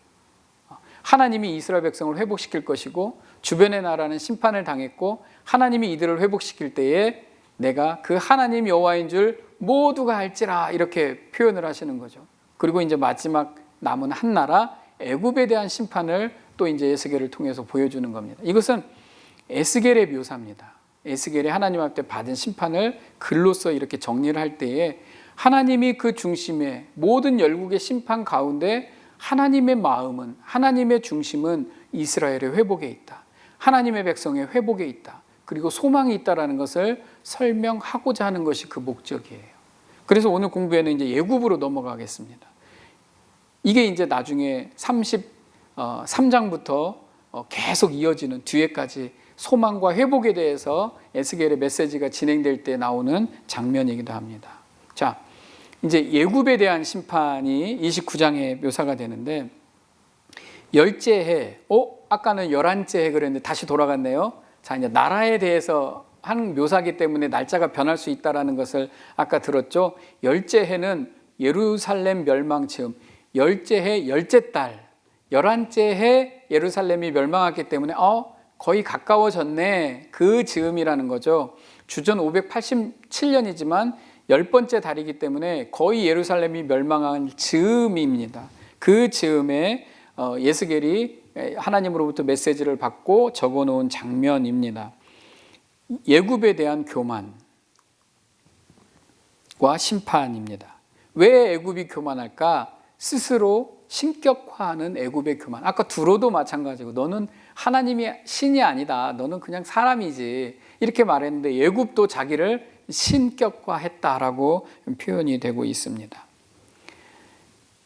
하나님이 이스라엘 백성을 회복시킬 것이고 주변의 나라는 심판을 당했고 하나님이 이들을 회복시킬 때에 내가 그 하나님 여호와인 줄 모두가 알지라, 이렇게 표현을 하시는 거죠. 그리고 이제 마지막 남은 한 나라 애굽에 대한 심판을 또 이제 에스겔을 통해서 보여주는 겁니다. 이것은 에스겔의 묘사입니다. 에스겔이 하나님 앞에 받은 심판을 글로써 이렇게 정리를 할 때에 하나님이 그 중심에 모든 열국의 심판 가운데 하나님의 마음은, 하나님의 중심은 이스라엘의 회복에 있다. 하나님의 백성의 회복에 있다. 그리고 소망이 있다라는 것을 설명하고자 하는 것이 그 목적이에요. 그래서 오늘 공부에는 이제 예굽으로 넘어가겠습니다. 이게 이제 나중에 33장부터 계속 이어지는 뒤에까지 소망과 회복에 대해서 에스겔의 메시지가 진행될 때 나오는 장면이기도 합니다. 자, 이제 예굽에 대한 심판이 29장에 묘사가 되는데, 열째 해, 아까는 11째 해 그랬는데 다시 돌아갔네요. 자, 이제 나라에 대해서 한 묘사기 때문에 날짜가 변할 수 있다는 것을 아까 들었죠. 열째 해는 예루살렘 멸망 즈음, 열째 해 열째 달, 11째 해 예루살렘이 멸망했기 때문에 거의 가까워졌네, 그 즈음이라는 거죠. 주전 587년이지만 10번째 달이기 때문에 거의 예루살렘이 멸망한 즈음입니다. 그 즈음에 에스겔이 하나님으로부터 메시지를 받고 적어놓은 장면입니다. 예굽에 대한 교만과 심판입니다. 왜 애굽이 교만할까? 스스로 신격화하는 애굽의 교만. 아까 두로도 마찬가지고 너는 하나님이 신이 아니다. 너는 그냥 사람이지. 이렇게 말했는데 애굽도 자기를 신격화했다라고 표현이 되고 있습니다.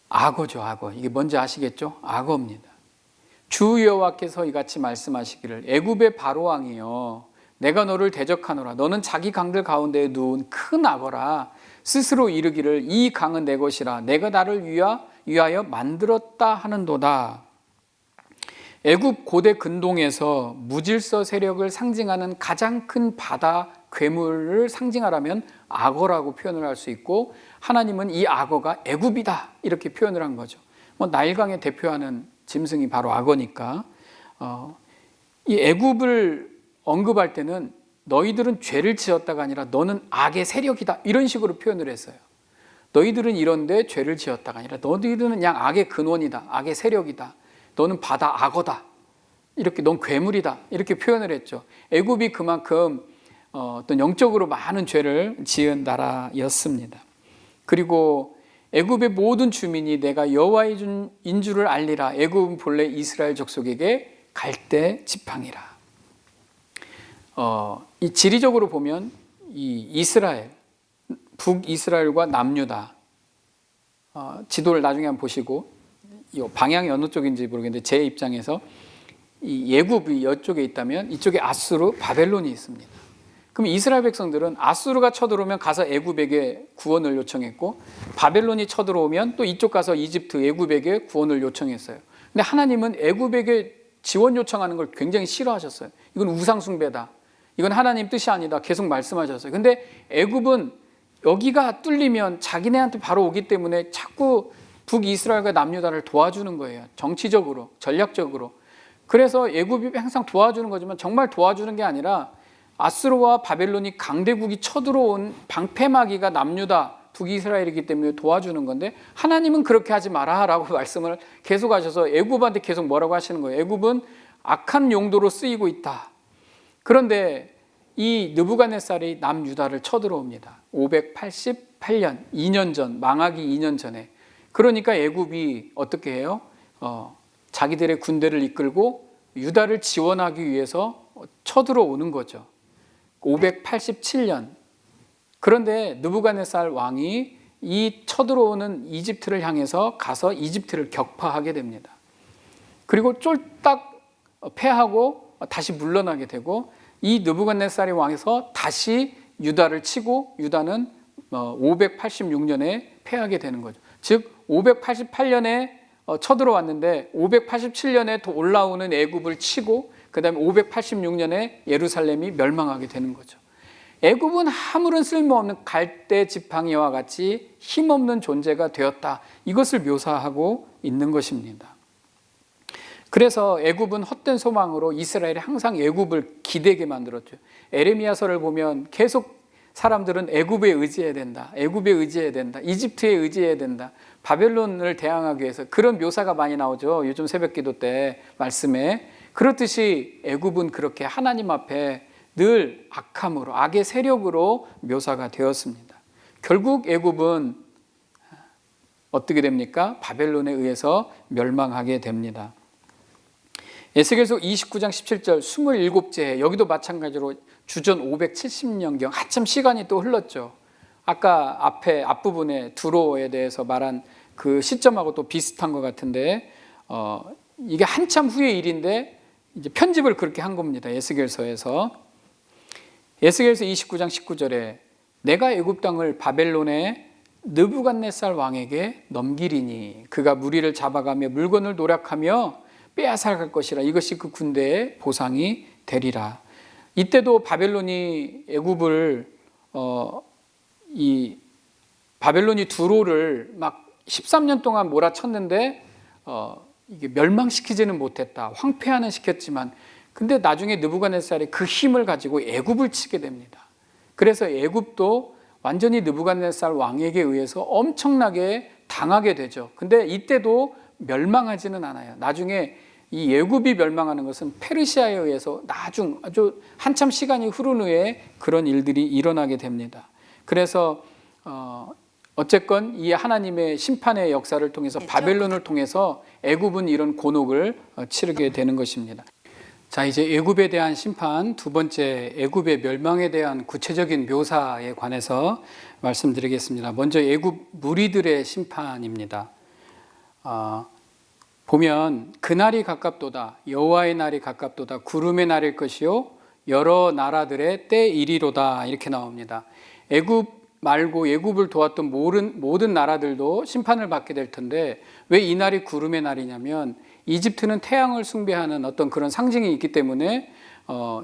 악어죠, 악어. 이게 뭔지 아시겠죠? 악어입니다. 주 여호와께서 이같이 말씀하시기를 애굽의 바로 왕이여 내가 너를 대적하노라. 너는 자기 강들 가운데에 누운 큰 악어라. 스스로 이르기를 이 강은 내 것이라. 내가 나를 위하여 만들었다 하는도다. 애굽 고대 근동에서 무질서 세력을 상징하는 가장 큰 바다 괴물을 상징하라면 악어라고 표현을 할 수 있고, 하나님은 이 악어가 애굽이다 이렇게 표현을 한 거죠. 나일강에 대표하는 짐승이 바로 악어니까 이 애굽을 언급할 때는 너희들은 죄를 지었다가 아니라 너는 악의 세력이다 이런 식으로 표현을 했어요. 너희들은 이런데 죄를 지었다가 아니라 너희들은 그냥 악의 근원이다, 악의 세력이다, 너는 바다 악어다, 이렇게 넌 괴물이다 이렇게 표현을 했죠. 애굽이 그만큼 어떤 영적으로 많은 죄를 지은 나라였습니다. 그리고 애굽의 모든 주민이 내가 여호와인 줄을 알리라. 애굽은 본래 이스라엘 족속에게 갈대 지팡이라. 이 지리적으로 보면 이 이스라엘, 북이스라엘과 남유다, 지도를 나중에 한번 보시고 이 방향이 어느 쪽인지 모르겠는데 제 입장에서 이 애굽이 이쪽에 있다면 이쪽에 아수르, 바벨론이 있습니다. 그럼 이스라엘 백성들은 아수르가 쳐들어오면 가서 애굽에게 구원을 요청했고, 바벨론이 쳐들어오면 또 이쪽 가서 이집트, 애굽에게 구원을 요청했어요. 근데 하나님은 애굽에게 지원 요청하는 걸 굉장히 싫어하셨어요. 이건 우상 숭배다, 이건 하나님 뜻이 아니다 계속 말씀하셨어요. 근데 애굽은 여기가 뚫리면 자기네한테 바로 오기 때문에 자꾸 북이스라엘과 남유다를 도와주는 거예요. 정치적으로, 전략적으로. 그래서 애굽이 항상 도와주는 거지만 정말 도와주는 게 아니라 아수르와 바벨론이 강대국이 쳐들어온 방패막이가 남유다, 북이스라엘이기 때문에 도와주는 건데, 하나님은 그렇게 하지 마라 라고 말씀을 계속 하셔서 애굽한테 계속 뭐라고 하시는 거예요. 애굽은 악한 용도로 쓰이고 있다. 그런데 이 느부갓네살이 남유다를 쳐들어옵니다. 588년, 2년 전, 망하기 2년 전에. 그러니까 애굽이 어떻게 해요? 자기들의 군대를 이끌고 유다를 지원하기 위해서 쳐들어오는 거죠. 587년. 그런데 느부갓네살 왕이 이 쳐들어오는 이집트를 향해서 가서 이집트를 격파하게 됩니다. 그리고 쫄딱 패하고 다시 물러나게 되고, 이 느부갓네살이 왕에서 다시 유다를 치고 유다는 586년에 패하게 되는 거죠. 즉 588년에 쳐들어왔는데 587년에 더 올라오는 애굽을 치고 그 다음에 586년에 예루살렘이 멸망하게 되는 거죠. 애굽은 아무런 쓸모없는 갈대 지팡이와 같이 힘없는 존재가 되었다. 이것을 묘사하고 있는 것입니다. 그래서 애굽은 헛된 소망으로 이스라엘이 항상 애굽을 기대게 만들었죠. 에레미야서를 보면 계속 사람들은 애굽에 의지해야 된다, 애굽에 의지해야 된다, 이집트에 의지해야 된다, 바벨론을 대항하기 위해서, 그런 묘사가 많이 나오죠. 요즘 새벽기도 때 말씀에. 그렇듯이 애굽은 그렇게 하나님 앞에 늘 악함으로, 악의 세력으로 묘사가 되었습니다. 결국 애굽은 어떻게 됩니까? 바벨론에 의해서 멸망하게 됩니다. 에스겔서 29장 17절 27제, 여기도 마찬가지로 주전 570년경 한참 시간이 또 흘렀죠. 아까 앞부분에 두로에 대해서 말한 그 시점하고 또 비슷한 것 같은데, 이게 한참 후의 일인데 이제 편집을 그렇게 한 겁니다. 에스겔서에서. 에스겔서 29장 19절에 내가 애굽 땅을 바벨론의 느부갓네살 왕에게 넘기리니 그가 무리를 잡아가며 물건을 노략하며 빼앗아갈 것이라. 이것이 그 군대의 보상이 되리라. 이때도 바벨론이 애굽을 이 바벨론이 두로를 막 13년 동안 몰아쳤는데 이게 멸망시키지는 못했다. 황폐화는 시켰지만, 근데 나중에 느부갓네살이 그 힘을 가지고 애굽을 치게 됩니다. 그래서 애굽도 완전히 느부갓네살 왕에게 의해서 엄청나게 당하게 되죠. 근데 이때도 멸망하지는 않아요. 나중에 이 애굽이 멸망하는 것은 페르시아에 의해서 아주 한참 시간이 흐른 후에 그런 일들이 일어나게 됩니다. 그래서 어쨌건 이 하나님의 심판의 역사를 통해서 바벨론을 통해서 애굽은 이런 곤혹을 치르게 되는 것입니다. 자, 이제 애굽에 대한 심판, 두 번째 애굽의 멸망에 대한 구체적인 묘사에 관해서 말씀드리겠습니다. 먼저 애굽 무리들의 심판입니다. 보면 그날이 가깝도다, 여호와의 날이 가깝도다, 구름의 날일 것이요 여러 나라들의 때이리로다, 이렇게 나옵니다. 애굽 말고 애굽을 도왔던 모든 나라들도 심판을 받게 될 텐데 왜 이 날이 구름의 날이냐면 이집트는 태양을 숭배하는 어떤 그런 상징이 있기 때문에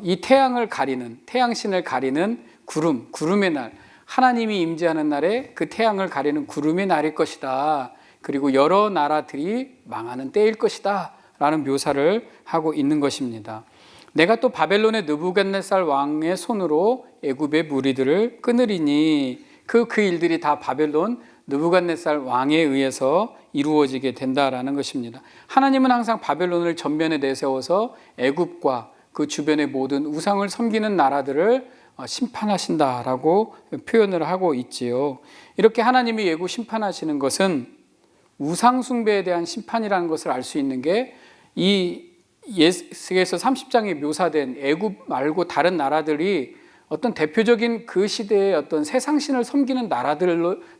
이 태양을 가리는, 태양신을 가리는 구름의 날, 하나님이 임재하는 날에 그 태양을 가리는 구름의 날일 것이다. 그리고 여러 나라들이 망하는 때일 것이다 라는 묘사를 하고 있는 것입니다. 내가 또 바벨론의 느부갓네살 왕의 손으로 애굽의 무리들을 끊으리니 그 일들이 다 바벨론 느부갓네살 왕에 의해서 이루어지게 된다라는 것입니다. 하나님은 항상 바벨론을 전면에 내세워서 애굽과 그 주변의 모든 우상을 섬기는 나라들을 심판하신다라고 표현을 하고 있지요. 이렇게 하나님이 애굽 심판하시는 것은 우상 숭배에 대한 심판이라는 것을 알 수 있는 게 이 예스겔서 30장에 묘사된 애굽 말고 다른 나라들이 어떤 대표적인 그 시대의 어떤 세상신을 섬기는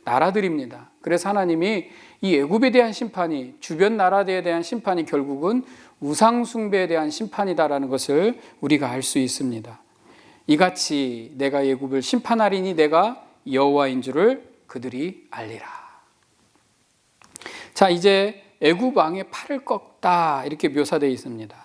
나라들입니다. 그래서 하나님이 이 애굽에 대한 심판이, 주변 나라들에 대한 심판이 결국은 우상 숭배에 대한 심판이다라는 것을 우리가 알 수 있습니다. 이같이 내가 애굽을 심판하리니 내가 여호와인 줄을 그들이 알리라. 자, 이제 애굽 왕의 팔을 꺾다 이렇게 묘사되어 있습니다.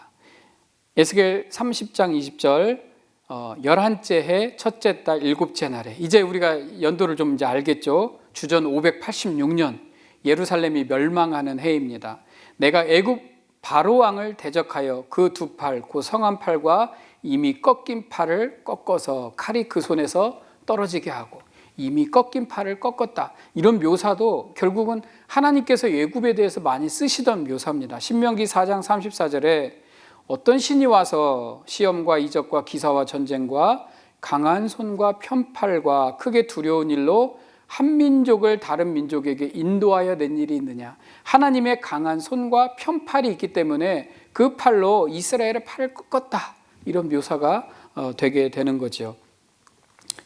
에스겔 30장 20절 11째 해 첫째 달 일곱째 날에, 이제 우리가 연도를 좀 이제 알겠죠. 주전 586년 예루살렘이 멸망하는 해입니다. 내가 애굽 바로 왕을 대적하여 그 두 팔, 그 성한 팔과 이미 꺾인 팔을 꺾어서 칼이 그 손에서 떨어지게 하고, 이미 꺾인 팔을 꺾었다. 이런 묘사도 결국은 하나님께서 애굽에 대해서 많이 쓰시던 묘사입니다. 신명기 4장 34절에 어떤 신이 와서 시험과 이적과 기사와 전쟁과 강한 손과 편팔과 크게 두려운 일로 한 민족을 다른 민족에게 인도하여 낸 일이 있느냐. 하나님의 강한 손과 편팔이 있기 때문에 그 팔로 이스라엘의 팔을 꺾었다. 이런 묘사가 되게 되는 거죠.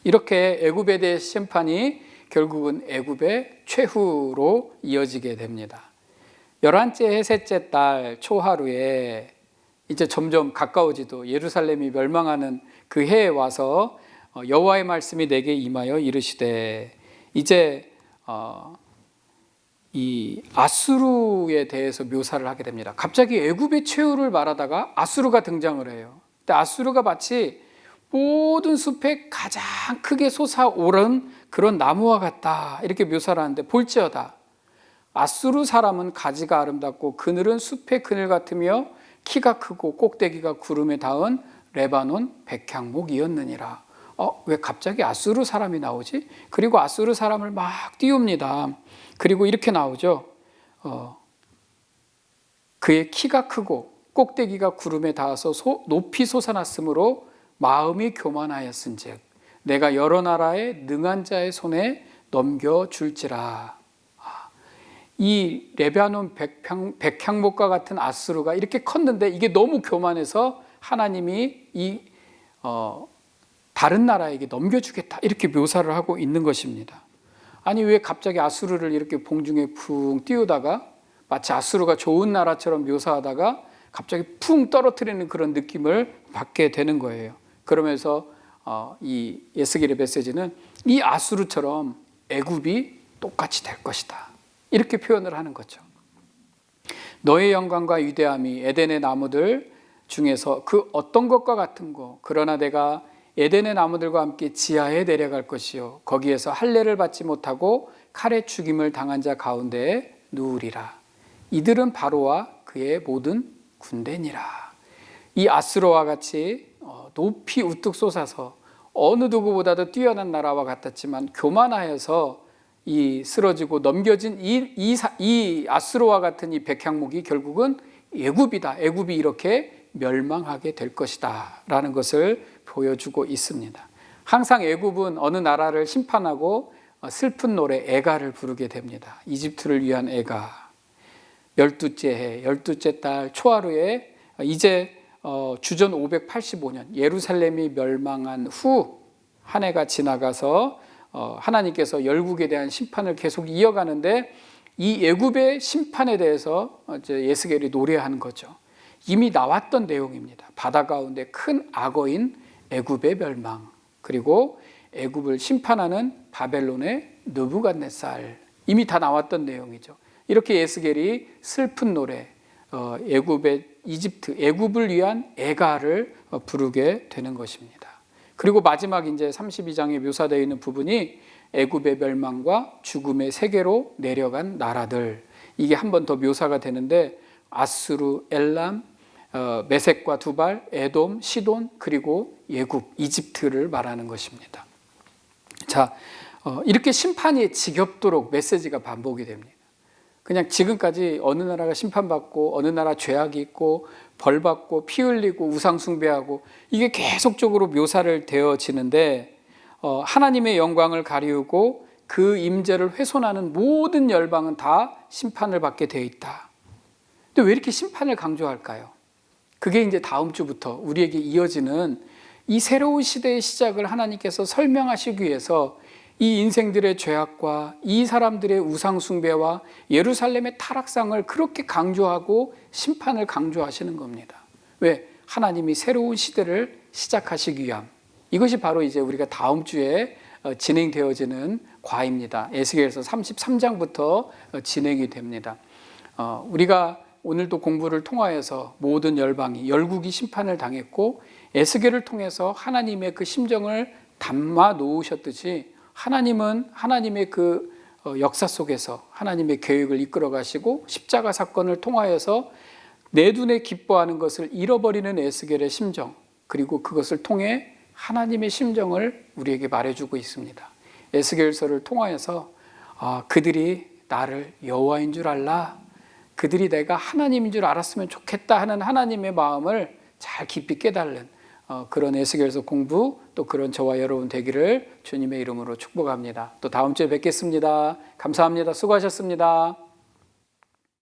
이렇게 애굽에 대해 심판이 결국은 애굽의 최후로 이어지게 됩니다. 11째 해 셋째 달 초하루에 이제 점점 가까워지도 예루살렘이 멸망하는 그 해에 와서 여호와의 말씀이 내게 임하여 이르시되, 이제 이 아수르에 대해서 묘사를 하게 됩니다. 갑자기 애굽의 최후를 말하다가 아수르가 등장을 해요. 근데 아수르가 마치 모든 숲에 가장 크게 솟아오른 그런 나무와 같다 이렇게 묘사를 하는데, 볼지어다 아수르 사람은 가지가 아름답고 그늘은 숲의 그늘 같으며 키가 크고 꼭대기가 구름에 닿은 레바논 백향목이었느니라. 왜 갑자기 아수르 사람이 나오지? 그리고 아수르 사람을 막 띄웁니다. 그리고 이렇게 나오죠. 그의 키가 크고 꼭대기가 구름에 닿아서 높이 솟아났으므로 마음이 교만하였은즉 내가 여러 나라의 능한 자의 손에 넘겨줄지라. 이 레바논 백향목과 같은 아수르가 이렇게 컸는데 이게 너무 교만해서 하나님이 다른 나라에게 넘겨주겠다 이렇게 묘사를 하고 있는 것입니다. 아니 왜 갑자기 아수르를 이렇게 공중에 푹 띄우다가 마치 아수르가 좋은 나라처럼 묘사하다가 갑자기 쿵 떨어뜨리는 그런 느낌을 받게 되는 거예요. 그러면서 이 에스겔의 메시지는 이 아수르처럼 애굽이 똑같이 될 것이다 이렇게 표현을 하는 거죠. 너의 영광과 위대함이 에덴의 나무들 중에서 그 어떤 것과 같은 거, 그러나 내가 에덴의 나무들과 함께 지하에 내려갈 것이요 거기에서 할례를 받지 못하고 칼에 죽임을 당한 자 가운데에 누우리라. 이들은 바로와 그의 모든 군대니라. 이 아수르와 같이 높이 우뚝 솟아서 어느 누구보다도 뛰어난 나라와 같았지만 교만하여서 이 쓰러지고 넘겨진 이 아수르와 같은 이 백향목이 결국은 애굽이다. 애굽이 이렇게 멸망하게 될 것이다 라는 것을 보여주고 있습니다. 항상 애굽은 어느 나라를 심판하고 슬픈 노래 애가를 부르게 됩니다. 이집트를 위한 애가. 12째 해, 12째 달 초하루에 이제 주전 585년 예루살렘이 멸망한 후 한 해가 지나가서 하나님께서 열국에 대한 심판을 계속 이어가는데 이 애굽의 심판에 대해서 이제 예스겔이 노래하는 거죠. 이미 나왔던 내용입니다. 바다 가운데 큰 악어인 애굽의 멸망, 그리고 애굽을 심판하는 바벨론의 느부갓네살, 이미 다 나왔던 내용이죠. 이렇게 예스겔이 슬픈 노래, 애굽을 위한 애가를 부르게 되는 것입니다. 그리고 마지막 이제 32장에 묘사되어 있는 부분이 애굽의 멸망과 죽음의 세계로 내려간 나라들, 이게 한 번 더 묘사가 되는데 아수르, 엘람, 메섹과 두발, 에돔, 시돈, 그리고 예굽, 이집트를 말하는 것입니다. 자, 이렇게 심판이 지겹도록 메시지가 반복이 됩니다. 그냥 지금까지 어느 나라가 심판받고 어느 나라 죄악이 있고 벌받고 피 흘리고 우상 숭배하고 이게 계속적으로 묘사를 되어지는데 하나님의 영광을 가리우고 그 임재를 훼손하는 모든 열방은 다 심판을 받게 되어 있다. 근데 왜 이렇게 심판을 강조할까요? 그게 이제 다음 주부터 우리에게 이어지는 이 새로운 시대의 시작을 하나님께서 설명하시기 위해서 이 인생들의 죄악과 이 사람들의 우상 숭배와 예루살렘의 타락상을 그렇게 강조하고 심판을 강조하시는 겁니다. 왜? 하나님이 새로운 시대를 시작하시기 위함. 이것이 바로 이제 우리가 다음 주에 진행되어지는 과입니다. 에스겔서 33장부터 진행이 됩니다. 우리가 오늘도 공부를 통하여서 모든 열방이 열국이 심판을 당했고 에스겔을 통해서 하나님의 그 심정을 담아 놓으셨듯이 하나님은 하나님의 그 역사 속에서 하나님의 계획을 이끌어 가시고 십자가 사건을 통하여서 내 눈에 기뻐하는 것을 잃어버리는 에스겔의 심정, 그리고 그것을 통해 하나님의 심정을 우리에게 말해주고 있습니다. 에스겔서를 통하여서 그들이 나를 여호와인 줄 알라, 그들이 내가 하나님인 줄 알았으면 좋겠다 하는 하나님의 마음을 잘 깊이 깨달는 그런 에스겔서 공부, 또 그런 저와 여러분 되기를 주님의 이름으로 축복합니다. 또 다음 주에 뵙겠습니다. 감사합니다. 수고하셨습니다.